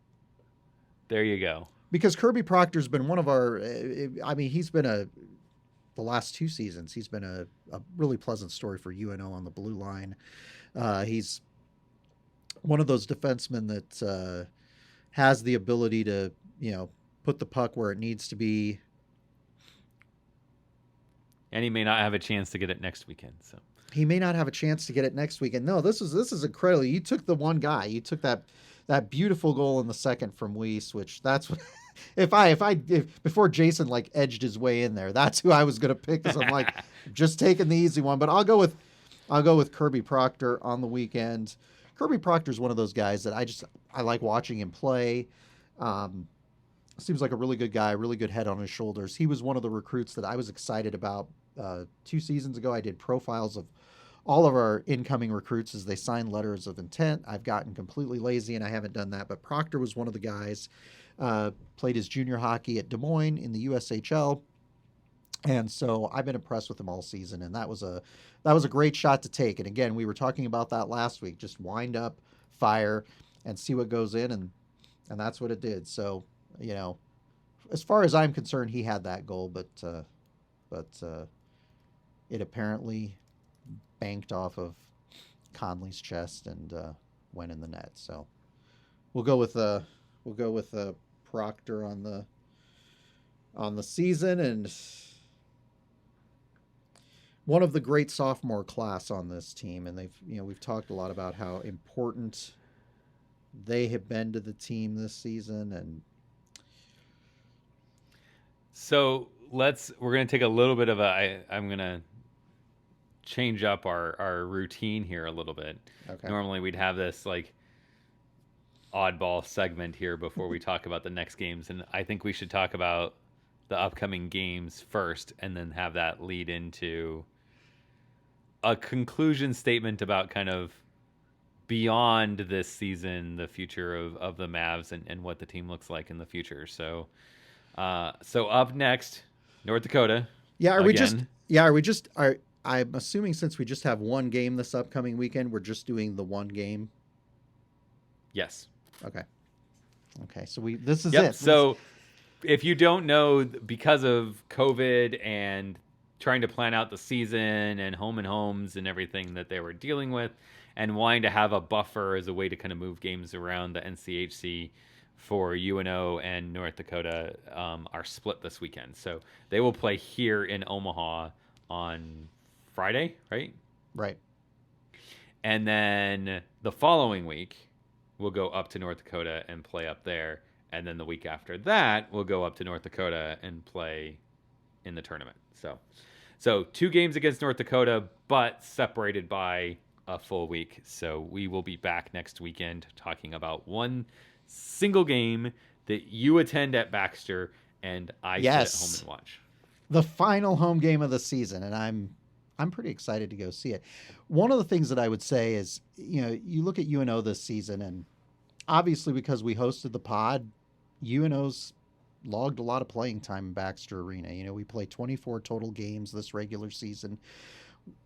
Speaker 1: There you go.
Speaker 2: Because Kirby Proctor's been one of our. He's been the last 2 seasons. He's been a really pleasant story for UNO on the blue line. He's one of those defensemen that has the ability to, put the puck where it needs to be.
Speaker 1: And he may not have a chance to get it next weekend. So
Speaker 2: he may not have a chance to get it next weekend. No, this is incredible. You took the one guy. You took that beautiful goal in the second from Weiss, which that's what. If before Jason edged his way in there, that's who I was going to pick, because I'm just taking the easy one. But I'll go with Kirby Proctor on the weekend. Kirby Proctor is one of those guys that I like watching him play. Seems like a really good guy, really good head on his shoulders. He was one of the recruits that I was excited about 2 seasons ago. I did profiles of all of our incoming recruits as they signed letters of intent. I've gotten completely lazy and I haven't done that, but Proctor was one of the guys. Played his junior hockey at Des Moines in the USHL. And so I've been impressed with him all season, and that was a great shot to take. And again, we were talking about that last week. Just wind up, fire, and see what goes in, and that's what it did. So, as far as I'm concerned, he had that goal, but it apparently banked off of Conley's chest and went in the net. So we'll go with Proctor on the season, and one of the great sophomore class on this team. And we've talked a lot about how important they have been to the team this season. And
Speaker 1: so we're going to take a little bit of I'm going to change up our routine here a little bit.
Speaker 2: Okay.
Speaker 1: Normally we'd have this oddball segment here before we talk about the next games, and I think we should talk about the upcoming games first, and then have that lead into a conclusion statement about kind of beyond this season, the future of the Mavs and what the team looks like in the future. So up next, North Dakota.
Speaker 2: Yeah, I'm assuming since we just have one game this upcoming weekend, we're just doing the one game.
Speaker 1: Yes.
Speaker 2: Okay. So this is
Speaker 1: it.
Speaker 2: it.
Speaker 1: So if you don't know, because of COVID and trying to plan out the season and home and homes and everything that they were dealing with, and wanting to have a buffer as a way to kind of move games around, the NCHC for UNO and North Dakota are split this weekend. So they will play here in Omaha on Friday, right?
Speaker 2: Right.
Speaker 1: And then the following week, we'll go up to North Dakota and play up there. And then the week after that, we'll go up to North Dakota and play in the tournament. So 2 games against North Dakota, but separated by a full week. So we will be back next weekend talking about one single game that you attend at Baxter and I sit at home and watch.
Speaker 2: The final home game of the season, and I'm pretty excited to go see it. One of the things that I would say is, you look at UNO this season, and obviously because we hosted the pod, UNO's logged a lot of playing time in Baxter Arena. We play 24 total games this regular season.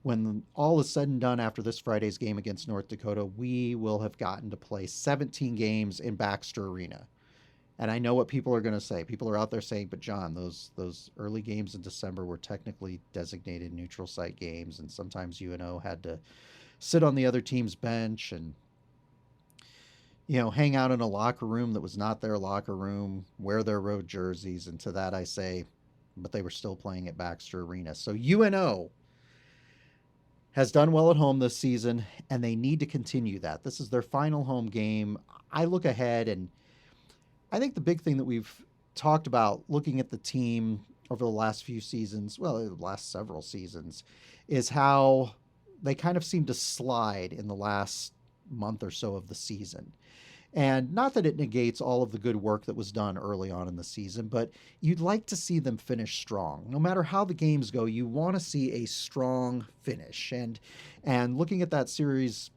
Speaker 2: When all is said and done after this Friday's game against North Dakota, we will have gotten to play 17 games in Baxter Arena. And I know what people are going to say. People are out there saying, "But John, those early games in December were technically designated neutral site games, and sometimes UNO had to sit on the other team's bench and hang out in a locker room that was not their locker room, wear their road jerseys." And to that I say, but they were still playing at Baxter Arena. So UNO has done well at home this season, and they need to continue that. This is their final home game. I look ahead, and I think the big thing that we've talked about looking at the team over the last few seasons, well, the last several seasons, is how they kind of seem to slide in the last month or so of the season. And not that it negates all of the good work that was done early on in the season, but you'd like to see them finish strong. No matter how the games go, you want to see a strong finish. And looking at that series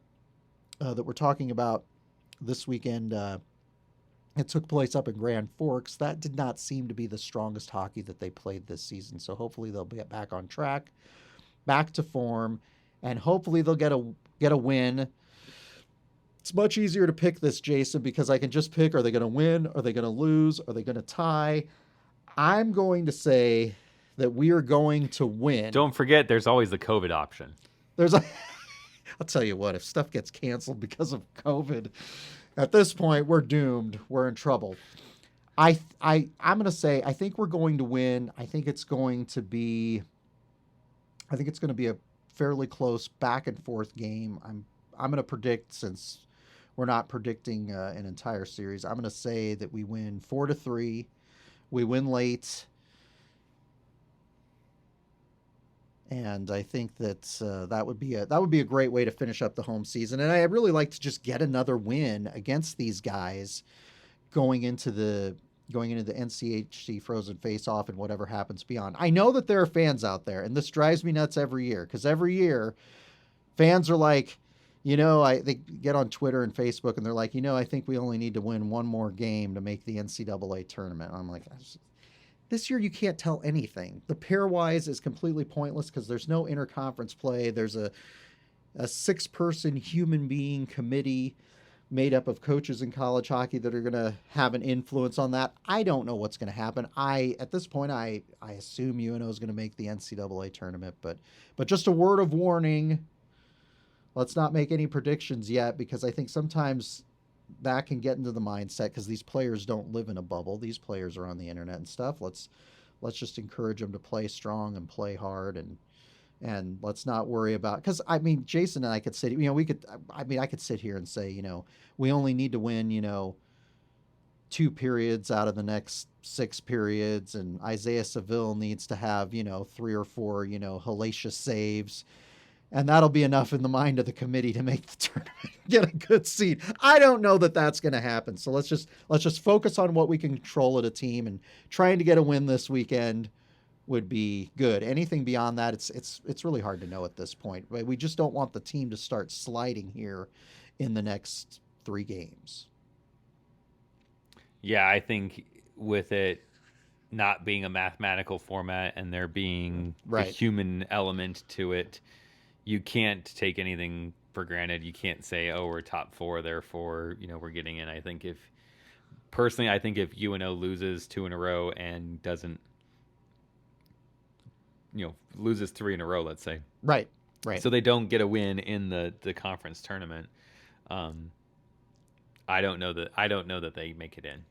Speaker 2: that we're talking about this weekend, it took place up in Grand Forks. That did not seem to be the strongest hockey that they played this season. So hopefully they'll get back on track, back to form, and hopefully they'll get a win. It's much easier to pick this, Jason, because I can just pick, are they going to win? Are they going to lose? Are they going to tie? I'm going to say that we are going to win.
Speaker 1: Don't forget, there's always the COVID option.
Speaker 2: I'll tell you what, if stuff gets canceled because of COVID, at this point, we're doomed. We're in trouble. I'm going to say, I think we're going to win. I think it's going to be a fairly close back and forth game. I'm going to predict, since we're not predicting an entire series, I'm going to say that we win 4-3. We win late. And I think that that would be a great way to finish up the home season. And I'd really like to just get another win against these guys going into the NCHC Frozen Face-Off and whatever happens beyond. I know that there are fans out there, and this drives me nuts every year, because every year fans are like, they get on Twitter and Facebook and they're like, I think we only need to win one more game to make the NCAA tournament. I'm like, this year you can't tell anything. The pairwise is completely pointless because there's no interconference play. There's a 6-person human being committee made up of coaches in college hockey that are going to have an influence on that. I don't know what's going to happen. At this point, I assume UNO is going to make the NCAA tournament, but just a word of warning. Let's not make any predictions yet, because I think sometimes that can get into the mindset, because these players don't live in a bubble. These players are on the internet and stuff. Let's just encourage them to play strong and play hard, and let's not worry about, because I mean, Jason and I could sit, I could sit here and say, we only need to win, 2 periods out of the next 6 periods, and Isaiah Seville needs to have, 3 or 4, hellacious saves. And that'll be enough in the mind of the committee to make the tournament, get a good seed. I don't know that that's going to happen. So let's just focus on what we can control at a team, and trying to get a win this weekend would be good. Anything beyond that, it's really hard to know at this point. But we just don't want the team to start sliding here in the next 3 games.
Speaker 1: Yeah, I think with it not being a mathematical format and there being a human element to it, you can't take anything for granted. You can't say, oh, we're top 4, therefore, we're getting in. I think if UNO loses 2 in a row and doesn't, loses 3 in a row, let's say.
Speaker 2: Right.
Speaker 1: So they don't get a win in the conference tournament. I don't know that they make it in.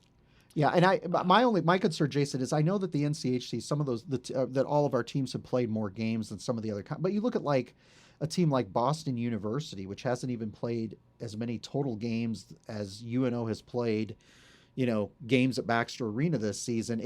Speaker 2: Yeah, and my concern, Jason, is I know that the NCHC, some of those that all of our teams have played more games than some of the other, but you look at like a team like Boston University, which hasn't even played as many total games as UNO has played, games at Baxter Arena this season.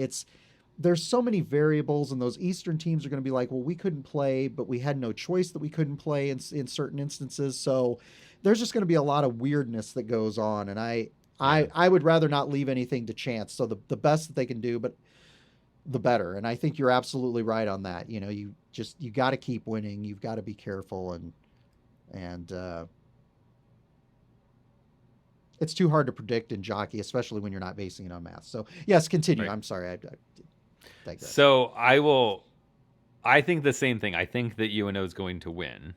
Speaker 2: There's so many variables, and those Eastern teams are going to be like, well, we couldn't play, but we had no choice that we couldn't play in certain instances. So there's just going to be a lot of weirdness that goes on, and I would rather not leave anything to chance. So the best that they can do, but the better. And I think you're absolutely right on that. You got to keep winning. You've got to be careful, and it's too hard to predict in jockey, especially when you're not basing it on math. So yes, continue. Right. I'm sorry. I digress.
Speaker 1: So I think the same thing. I think that UNO is going to win.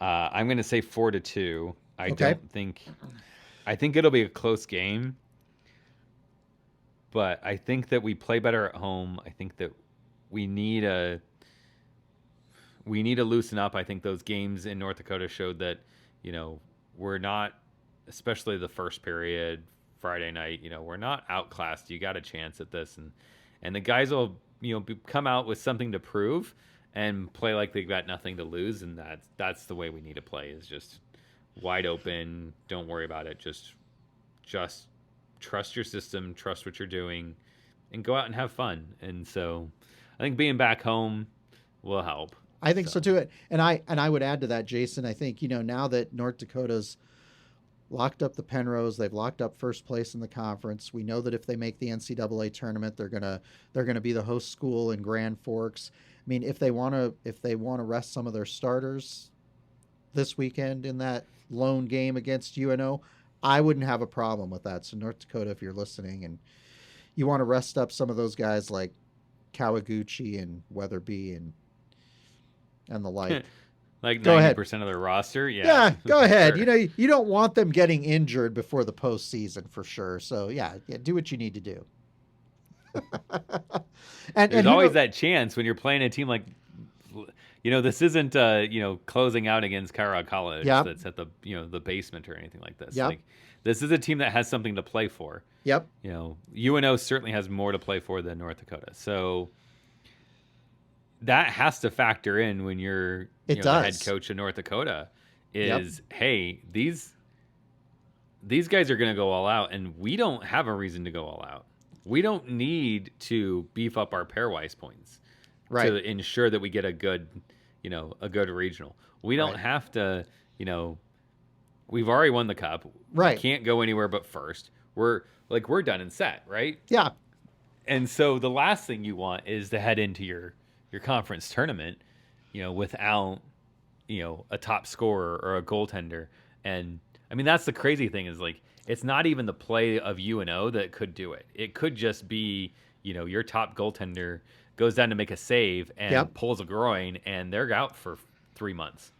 Speaker 1: I'm going to say 4-2. I think it'll be a close game. but I think that we play better at home. I think that we need a we need to loosen up. I think those games in North Dakota showed that, we're not, especially the first period, Friday night, we're not outclassed. You got a chance at this, and the guys will, come out with something to prove and play like they've got nothing to lose, and that's the way we need to play. Is just wide open. Don't worry about it. Just trust your system, trust what you're doing, and go out and have fun. And so, I think being back home will help.
Speaker 2: I think so too. And I would add to that, Jason. I think, now that North Dakota's locked up the Penrose, they've locked up first place in the conference. We know that if they make the NCAA tournament, they're gonna be the host school in Grand Forks. I mean, if they want to rest some of their starters this weekend in that lone game against UNO, I wouldn't have a problem with that. So North Dakota, if you're listening and you want to rest up some of those guys like Kawaguchi and Weatherby and the like.
Speaker 1: Like 90% of their roster.
Speaker 2: Yeah, go ahead.
Speaker 1: Sure.
Speaker 2: You don't want them getting injured before the postseason for sure. So yeah, do what you need to do.
Speaker 1: There's always that chance when you're playing a team like, this isn't, closing out against Cara College that's at the, the basement or anything like this.
Speaker 2: Yep.
Speaker 1: Like, this is a team that has something to play for.
Speaker 2: Yep.
Speaker 1: UNO certainly has more to play for than North Dakota. So that has to factor in when you're the head coach of North Dakota is, hey, these guys are going to go all out, and we don't have a reason to go all out. We don't need to beef up our pairwise points to ensure that we get a good regional. We don't have to, we've already won the cup.
Speaker 2: Right.
Speaker 1: We can't go anywhere but first. We're done and set, right?
Speaker 2: Yeah.
Speaker 1: And so the last thing you want is to head into your conference tournament, without, a top scorer or a goaltender. And I mean, that's the crazy thing is like, it's not even the play of UNO that could do it. It could just be, your top goaltender goes down to make a save and pulls a groin and they're out for 3 months.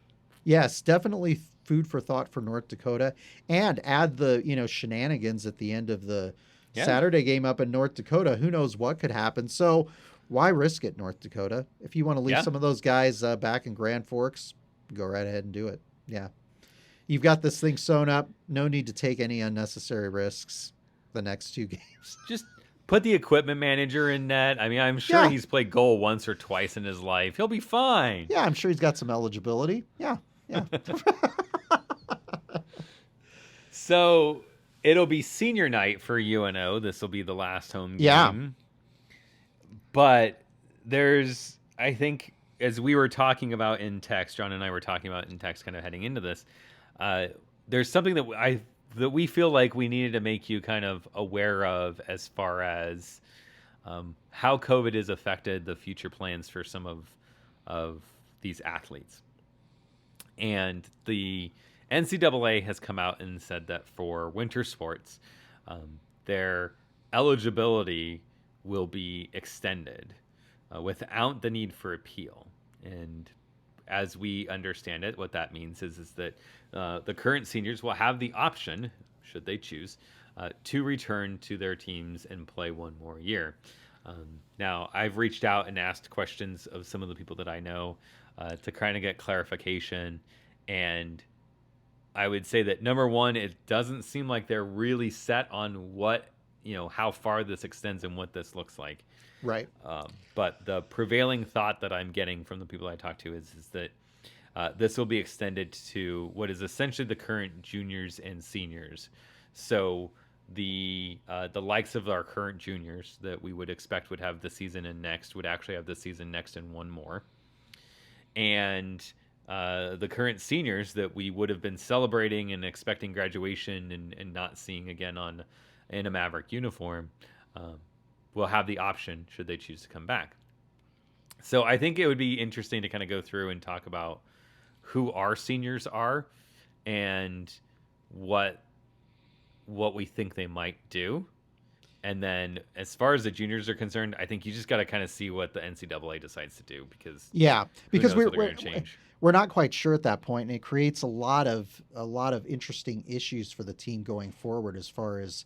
Speaker 2: Yes, definitely food for thought for North Dakota, and add the, shenanigans at the end of the Saturday game up in North Dakota. Who knows what could happen. So why risk it, North Dakota? If you want to leave some of those guys back in Grand Forks, go right ahead and do it. Yeah. You've got this thing sewn up. No need to take any unnecessary risks the next 2 games.
Speaker 1: Just put the equipment manager in net. I mean, I'm sure he's played goal once or twice in his life. He'll be fine.
Speaker 2: Yeah, I'm sure he's got some eligibility. Yeah.
Speaker 1: So it'll be senior night for UNO. This will be the last home game.
Speaker 2: Yeah.
Speaker 1: But I think, as we were talking about in text, John and I were talking about in text kind of heading into this, there's something that we feel like we needed to make you kind of aware of as far as how COVID has affected the future plans for some of these athletes. And the NCAA has come out and said that for winter sports, their eligibility will be extended without the need for appeal. And as we understand it, what that means is that the current seniors will have the option, should they choose, to return to their teams and play one more year. Now, I've reached out and asked questions of some of the people that I know to kind of get clarification. And I would say that, number one, it doesn't seem like they're really set on how far this extends and what this looks like.
Speaker 2: Right.
Speaker 1: But the prevailing thought that I'm getting from the people I talk to is that this will be extended to what is essentially the current juniors and seniors. So the likes of our current juniors that we would expect would have the season and next would actually have the season next and one more. And the current seniors that we would have been celebrating and expecting graduation and not seeing again in a Maverick uniform will have the option should they choose to come back. So I think it would be interesting to kind of go through and talk about who our seniors are and what we think they might do. And then as far as the juniors are concerned, I think you just got to kind of see what the NCAA decides to do because
Speaker 2: we're not quite sure at that point, and it creates a lot of interesting issues for the team going forward as far as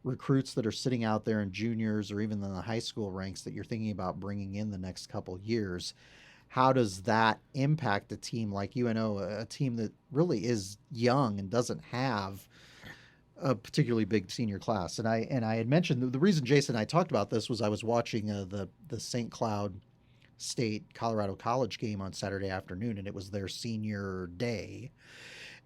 Speaker 2: recruits that are sitting out there in juniors or even in the high school ranks that you're thinking about bringing in the next couple years? How does that impact a team like UNO, a team that really is young and doesn't have a particularly big senior class? And I had mentioned the reason Jason and I talked about this was I was watching the St. Cloud State Colorado College game on Saturday afternoon, and it was their senior day.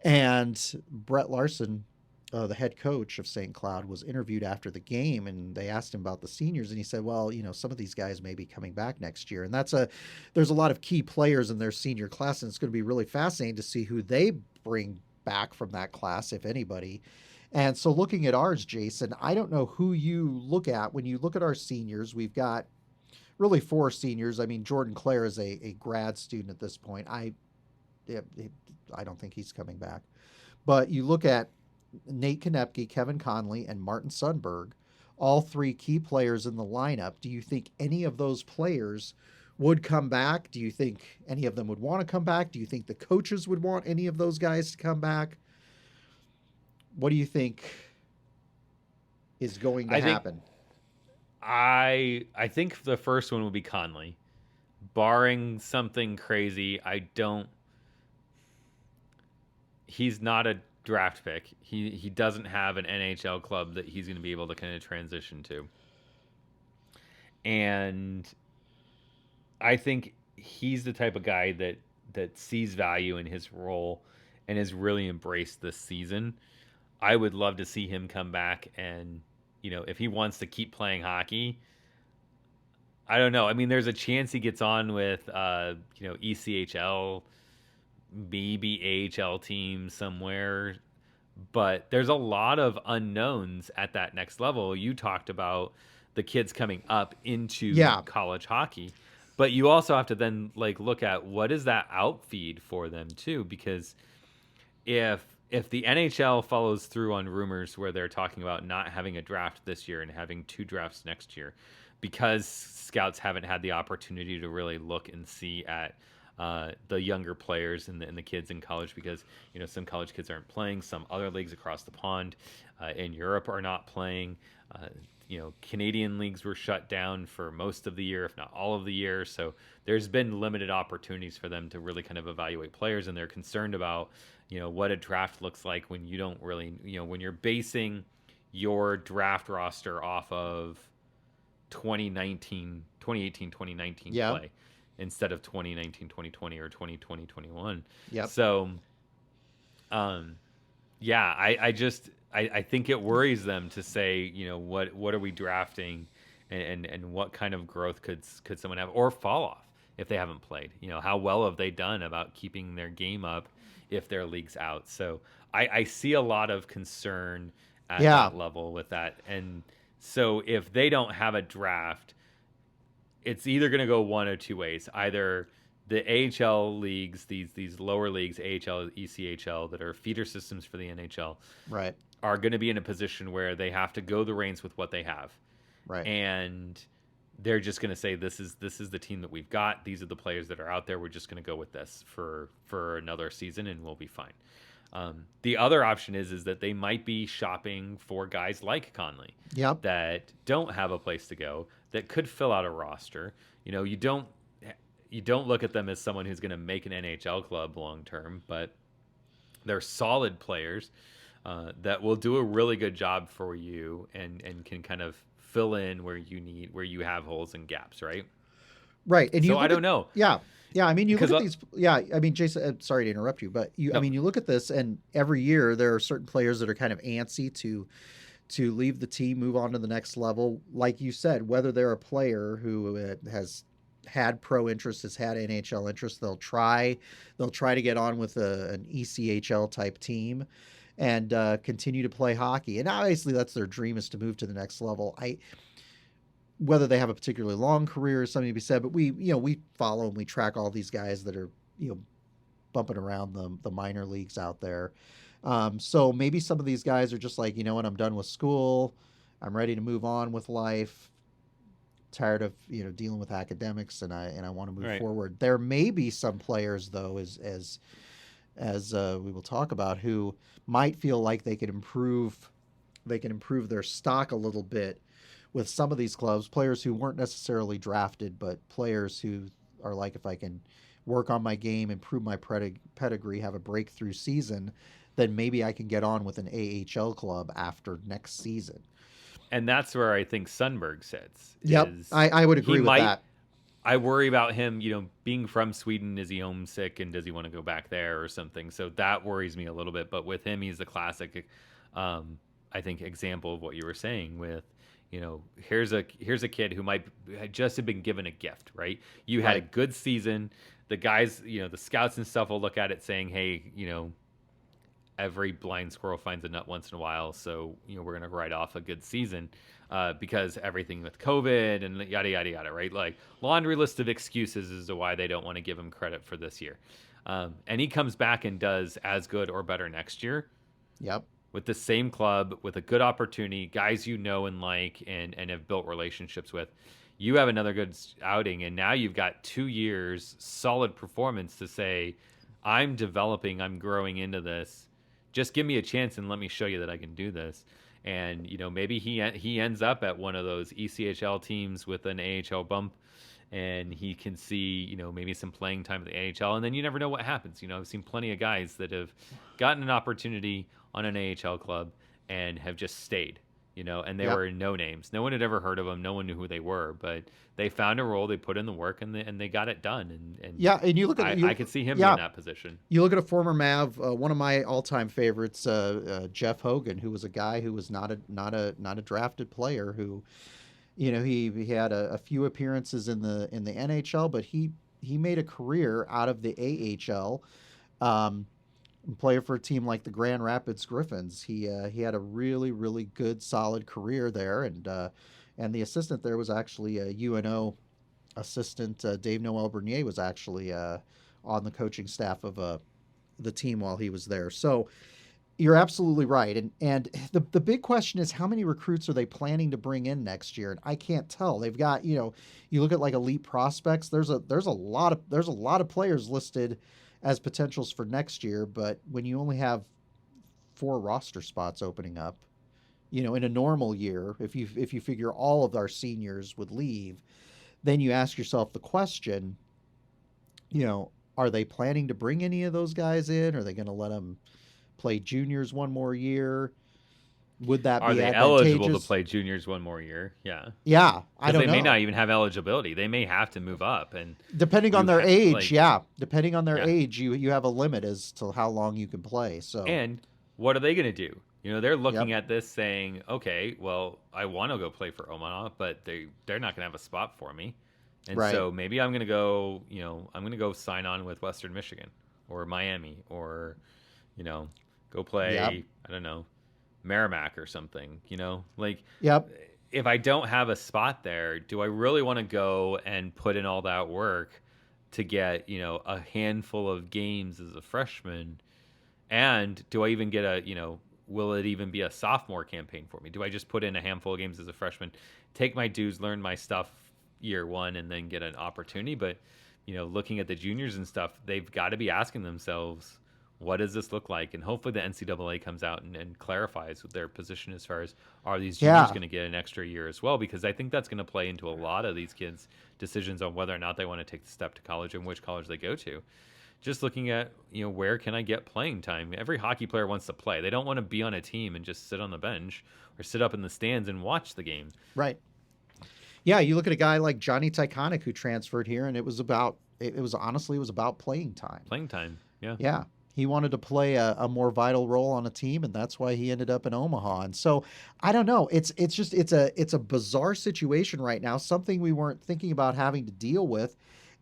Speaker 2: And Brett Larson, the head coach of St. Cloud, was interviewed after the game, and they asked him about the seniors, and he said, "Well, some of these guys may be coming back next year, and there's a lot of key players in their senior class, and it's going to be really fascinating to see who they bring back from that class, if anybody." And so, looking at ours, Jason, I don't know who you look at when you look at our seniors. We've got really four seniors. I mean, Jordan Clare is a grad student at this point. I don't think he's coming back. But you look at Nate Konepke, Kevin Conley, and Martin Sundberg, all three key players in the lineup. Do you think any of those players would come back? Do you think any of them would want to come back? Do you think the coaches would want any of those guys to come back? What do you think is going to happen?
Speaker 1: I think the first one would be Conley. Barring something crazy, he's not a draft pick. He doesn't have an NHL club that he's going to be able to kind of transition to. And I think he's the type of guy that sees value in his role and has really embraced this season. I would love to see him come back and, if he wants to keep playing hockey, I don't know. I mean, there's a chance he gets on with, ECHL, maybe AHL team somewhere, but there's a lot of unknowns at that next level. You talked about the kids coming up into college hockey, but you also have to then look at what is that outfeed for them too, because if the NHL follows through on rumors where they're talking about not having a draft this year and having 2 drafts next year, because scouts haven't had the opportunity to really look and see at the younger players and the kids in college, because some college kids aren't playing, some other leagues across the pond in Europe are not playing. Canadian leagues were shut down for most of the year, if not all of the year. So there's been limited opportunities for them to really kind of evaluate players, and they're concerned about what a draft looks like when you don't really when you're basing your draft roster off of 2018 2019 play instead of 2019 2020 or 2020 21. So I think it worries them to say, what are we drafting, and what kind of growth could someone have or fall off if they haven't played? How well have they done about keeping their game up if their league's out? So I see a lot of concern at that level with that. And so if they don't have a draft, it's either going to go one or two ways. Either the AHL leagues, these lower leagues, AHL, ECHL, that are feeder systems for the NHL,
Speaker 2: right,
Speaker 1: are going to be in a position where they have to go the reins with what they have,
Speaker 2: right,
Speaker 1: and they're just going to say, this is the team that we've got. These are the players that are out there. We're just going to go with this for another season, and we'll be fine. The other option is that they might be shopping for guys like Conley, that don't have a place to go, that could fill out a roster. You don't look at them as someone who's going to make an NHL club long term, but they're solid players that will do a really good job for you and can kind of fill in where you have holes and gaps, right?
Speaker 2: Right. And
Speaker 1: so I don't know.
Speaker 2: Yeah. I mean, you look at these. Yeah. I mean, Jason, sorry to interrupt you, but I mean, you look at this, and every year there are certain players that are kind of antsy to leave the team, move on to the next level. Like you said, whether they're a player who has had pro interest, has had NHL interest, they'll try to get on with an ECHL type team and continue to play hockey. And obviously that's their dream, is to move to the next level. Whether they have a particularly long career is something to be said, but we follow and we track all these guys that are, bumping around the minor leagues out there. So maybe some of these guys are just like, what, I'm done with school. I'm ready to move on with life. Tired of, dealing with academics, and I want to move forward. There may be some players though, as we will talk about, who might feel like they could improve they can improve their stock a little bit with some of these clubs, players who weren't necessarily drafted, but players who are like, if I can work on my game, improve my pedigree, have a breakthrough season, then maybe I can get on with an AHL club after next season.
Speaker 1: And that's where I think Sundberg sits.
Speaker 2: Yep,
Speaker 1: Is
Speaker 2: I would
Speaker 1: he
Speaker 2: agree with
Speaker 1: might?
Speaker 2: that.
Speaker 1: I worry about him, being from Sweden. Is he homesick and does he want to go back there or something? So that worries me a little bit. But with him, he's the classic, I think, example of what you were saying with, here's a kid who might just have been given a gift, right? You had a
Speaker 2: Right.
Speaker 1: good season. The guys, the scouts and stuff will look at it saying, hey, every blind squirrel finds a nut once in a while. So, we're going to write off a good season because everything with COVID and yada, yada, yada, right? Like laundry list of excuses as to why they don't want to give him credit for this year. And he comes back and does as good or better next year
Speaker 2: Yep.
Speaker 1: with the same club, with a good opportunity, guys and like and have built relationships with. You have another good outing, and now you've got 2 years solid performance to say, I'm developing, I'm growing into this. Just give me a chance and let me show you that I can do this. And maybe he ends up at one of those ECHL teams with an AHL bump, and he can see maybe some playing time at the AHL, and then you never know what happens. I've seen plenty of guys that have gotten an opportunity on an AHL club and have just stayed. And they
Speaker 2: Yep.
Speaker 1: were no names. No one had ever heard of them. No one knew who they were, but they found a role, they put in the work, and they got it done. And
Speaker 2: Yeah, and you look at
Speaker 1: I could see him
Speaker 2: yeah,
Speaker 1: in that position.
Speaker 2: you look at a former Mav, one of my all-time favorites, Jeff Hogan, who was a guy who was not a drafted player, who he had a few appearances in the NHL, but he made a career out of the AHL. Player for a team like the Grand Rapids Griffins. He had a really, really good, solid career there, and the assistant there was actually a UNO assistant. Dave Noel Bernier was actually on the coaching staff of the team while he was there. So you're absolutely right, and the big question is, how many recruits are they planning to bring in next year? And I can't tell. They've got you look at like elite prospects. There's a lot of players listed as potentials for next year, but when you only have 4 roster spots opening up, in a normal year, if you figure all of our seniors would leave, then you ask yourself the question, are they planning to bring any of those guys in? Are they going to let them play juniors one more year? Would that
Speaker 1: Are
Speaker 2: be
Speaker 1: they eligible to
Speaker 2: advantageous?
Speaker 1: play juniors one more year? Yeah.
Speaker 2: Yeah, I
Speaker 1: Because
Speaker 2: don't
Speaker 1: they may not
Speaker 2: know.
Speaker 1: even have eligibility. They may have to move up, and
Speaker 2: Depending on
Speaker 1: you
Speaker 2: their age,
Speaker 1: like,
Speaker 2: yeah. Depending on their
Speaker 1: yeah.
Speaker 2: age, you have a limit as to how long you can play. So,
Speaker 1: And what are they going to do? They're
Speaker 2: yep,
Speaker 1: looking at this saying, okay, well, I want to go play for Omaha, but they're not going to have a spot for me. And
Speaker 2: right,
Speaker 1: so maybe I'm going to go, I'm going to go sign on with Western Michigan or Miami or, go
Speaker 2: yep,
Speaker 1: play, I don't know, Merrimack or something, like
Speaker 2: yep,
Speaker 1: if I don't have a spot there, do I really want to go and put in all that work to get, a handful of games as a freshman? And do I even get will it even be a sophomore campaign for me? Do I just put in a handful of games as a freshman, take my dues, learn my stuff year one, and then get an opportunity? But, looking at the juniors and stuff, they've got to be asking themselves, what does this look like? And hopefully the NCAA comes out and clarifies their position as far as, are these juniors
Speaker 2: yeah,
Speaker 1: going to get an extra year as well? Because I think that's going to play into a lot of these kids' decisions on whether or not they want to take the step to college and which college they go to. Just looking at, where can I get playing time? Every hockey player wants to play. They don't want to be on a team and just sit on the bench or sit up in the stands and watch the game.
Speaker 2: right. Yeah, you look at a guy like Johnny Tyconic who transferred here, and it was honestly about playing time.
Speaker 1: Playing time, yeah.
Speaker 2: Yeah. He wanted to play a more vital role on a team, and that's why he ended up in Omaha. And so I don't know. It's a bizarre situation right now, something we weren't thinking about having to deal with.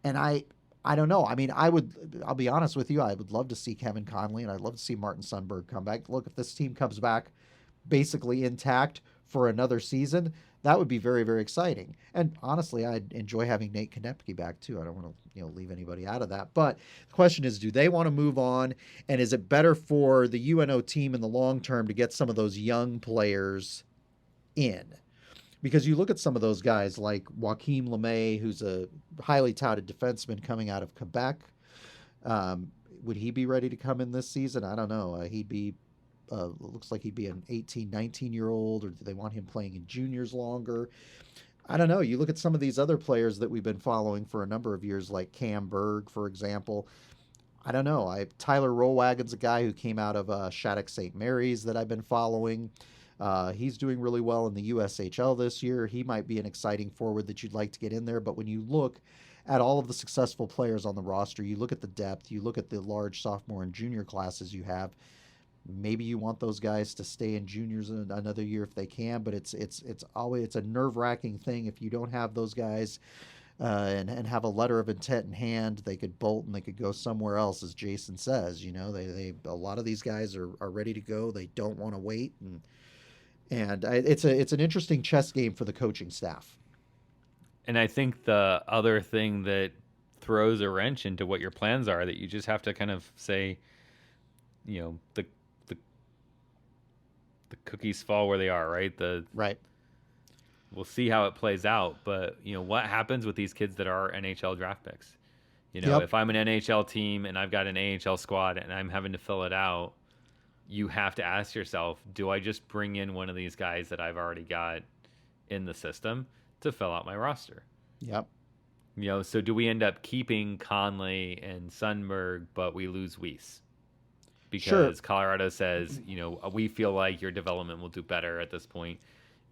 Speaker 2: And I don't know. I mean, I'll be honest with you, I would love to see Kevin Conley and I'd love to see Martin Sundberg come back. Look, if this team comes back basically intact for another season, that would be very, very exciting. And honestly, I'd enjoy having Nate Konepke back too. I don't want to, leave anybody out of that. But the question is, do they want to move on? And is it better for the UNO team in the long term to get some of those young players in? Because you look at some of those guys like Joaquim LeMay, who's a highly touted defenseman coming out of Quebec. Would he be ready to come in this season? I don't know. He'd be looks like he'd be an 18, 19-year-old, or do they want him playing in juniors longer? I don't know. You look at some of these other players that we've been following for a number of years, like Cam Berg, for example. I don't know. Tyler Rollwagon's a guy who came out of Shattuck St. Mary's that I've been following. He's doing really well in the USHL this year. He might be an exciting forward that you'd like to get in there. But when you look at all of the successful players on the roster, you look at the depth, you look at the large sophomore and junior classes you have. Maybe you want those guys to stay in juniors another year if they can, but it's always it's a nerve-wracking thing if you don't have those guys and have a letter of intent in hand. They could bolt and they could go somewhere else, as Jason says. You know, they a lot of these guys are ready to go. They don't want to wait, and it's an interesting chess game for the coaching staff.
Speaker 1: And I think the other thing that throws a wrench into what your plans are, that you just have to kind of say, you know, the cookies fall where they are, right?
Speaker 2: Right.
Speaker 1: We'll see how it plays out, but you know, what happens with these kids that are NHL draft picks? You know, if I'm an NHL team and I've got an AHL squad and I'm having to fill it out, you have to ask yourself, do I just bring in one of these guys that I've already got in the system to fill out my roster?
Speaker 2: Yep.
Speaker 1: You know, so do we end up keeping Conley and Sundberg, but we lose Weiss? Because Colorado says, you know, we feel like your development will do better at this point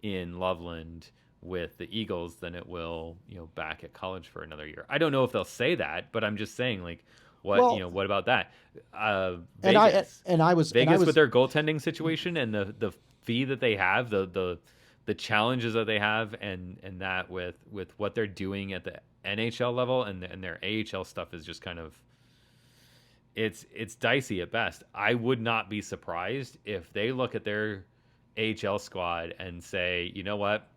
Speaker 1: in Loveland with the Eagles than it will, you know, back at college for another year. I don't know if they'll say that, but I'm just saying, like, what about that? Vegas, Vegas with their goaltending situation and the fee that they have, the challenges that they have, and that with what they're doing at the NHL level and their AHL stuff is just kind of, it's dicey at best. I would not be surprised if they look at their AHL squad and say, you know what,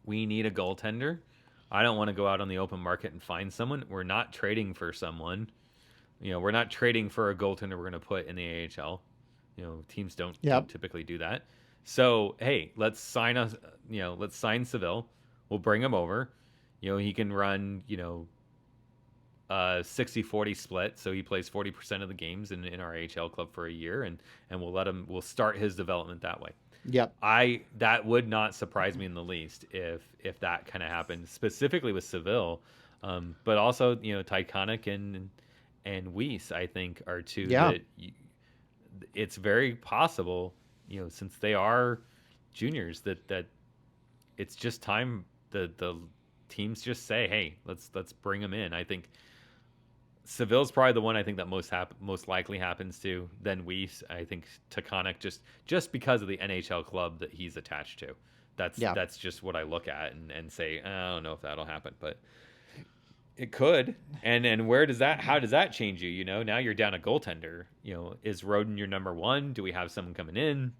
Speaker 1: we need a goaltender. I don't want to go out on the open market and find someone. We're not trading for someone. You know, we're not trading for a goaltender we're going to put in the AHL. You know, teams don't typically do that. So, hey, let's sign Seville. We'll bring him over. You know, he can run, you know, 60-40 split, so he plays 40% of the games in our AHL club for a year, and we'll start his development that way.
Speaker 2: Yep.
Speaker 1: That would not surprise me in the least if that kind of happened, specifically with Seville, but also, you know, Tyconic and Weiss, I think, are two that it's very possible, you know, since they are juniors, that it's just time the teams just say, hey, let's bring them in. I think Seville's probably the one I think that most likely happens to. Then Weiss, I think Taconic, just because of the NHL club that he's attached to. That's just what I look at and say, I don't know if that'll happen, but it could. And how does that change you? You know, now you're down a goaltender. You know, is Roden your number one? Do we have someone coming in?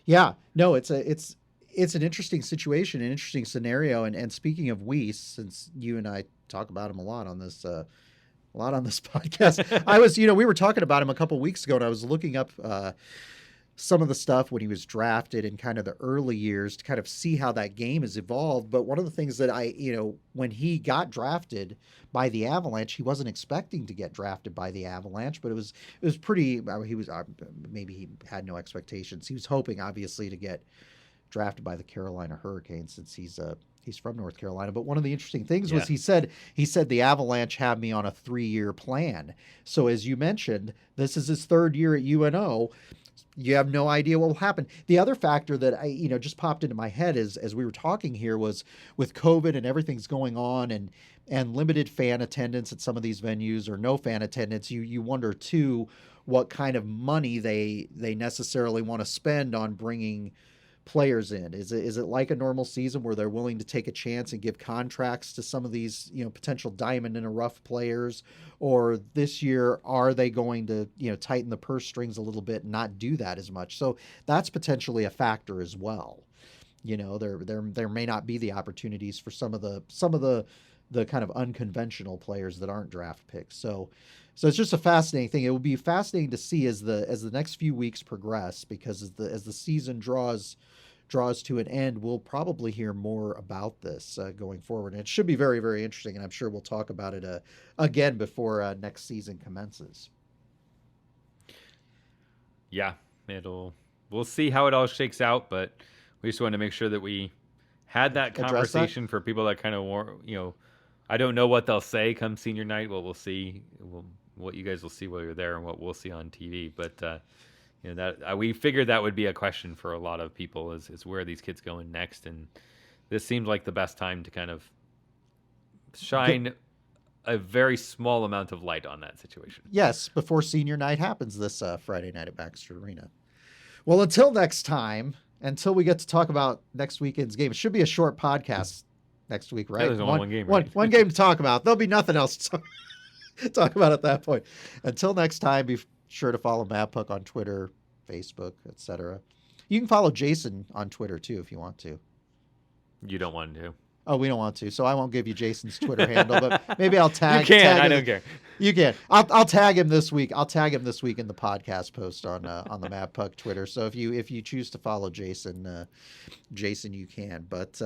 Speaker 2: Yeah, no, it's an interesting situation, an interesting scenario. And speaking of Weiss, since you and I talk about him a lot on this podcast, we were talking about him a couple weeks ago, and I was looking up some of the stuff when he was drafted in kind of the early years to kind of see how that game has evolved. But one of the things that when he got drafted by the Avalanche, he wasn't expecting to get drafted by the Avalanche, but it was pretty, maybe he had no expectations. He was hoping, obviously, to get drafted by the Carolina Hurricanes, since he's from North Carolina. But one of the interesting things was he said the Avalanche have me on a 3-year plan. So as you mentioned, this is his 3rd year at UNO. You have no idea what will happen. The other factor that just popped into my head as we were talking here was with COVID and everything's going on and limited fan attendance at some of these venues, or no fan attendance. You wonder too what kind of money they necessarily want to spend on bringing players in. Is it like a normal season where they're willing to take a chance and give contracts to some of these, potential diamond in a rough players? Or this year, are they going to, tighten the purse strings a little bit and not do that as much? So that's potentially a factor as well. There may not be the opportunities for some of the kind of unconventional players that aren't draft picks. So it's just a fascinating thing. It will be fascinating to see as the next few weeks progress, because as the season draws to an end, we'll probably hear more about this going forward. And it should be very, very interesting, and I'm sure we'll talk about it again before next season commences.
Speaker 1: Yeah, we'll see how it all shakes out, but we just want to make sure that we had that
Speaker 2: Address that.
Speaker 1: conversation for people that kind of I don't know what they'll say come senior night. Well, we'll see. What you guys will see while you're there, and what we'll see on TV. But that we figured that would be a question for a lot of people is where are these kids going next, and this seems like the best time to kind of shine a very small amount of light on that situation.
Speaker 2: Yes, before senior night happens this Friday night at Baxter Arena. Well, until next time, until we get to talk about next weekend's game, it should be a short podcast next week, right?
Speaker 1: Yeah, there's only one game, right?
Speaker 2: One game to talk about. There'll be nothing else to talk about at that point. Until next time, be sure to follow Mavpuck on Twitter, Facebook, etc. You can follow Jason on Twitter too if you want to.
Speaker 1: You don't want to.
Speaker 2: Oh, we don't want to, so I won't give you Jason's Twitter handle, but maybe I'll tag.
Speaker 1: You can.
Speaker 2: Tag
Speaker 1: I
Speaker 2: him.
Speaker 1: don't care.
Speaker 2: You can. I'll tag him this week. I'll tag him this week in the podcast post on the Mavpuck Twitter. So if you choose to follow Jason, you can. But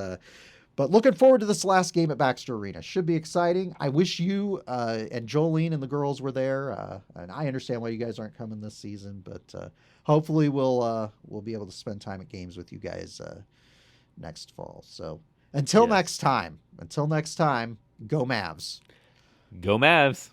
Speaker 2: looking forward to this last game at Baxter Arena. Should be exciting. I wish you and Jolene and the girls were there. And I understand why you guys aren't coming this season, but hopefully we'll be able to spend time at games with you guys next fall. So. Until next time, go Mavs.
Speaker 1: Go Mavs.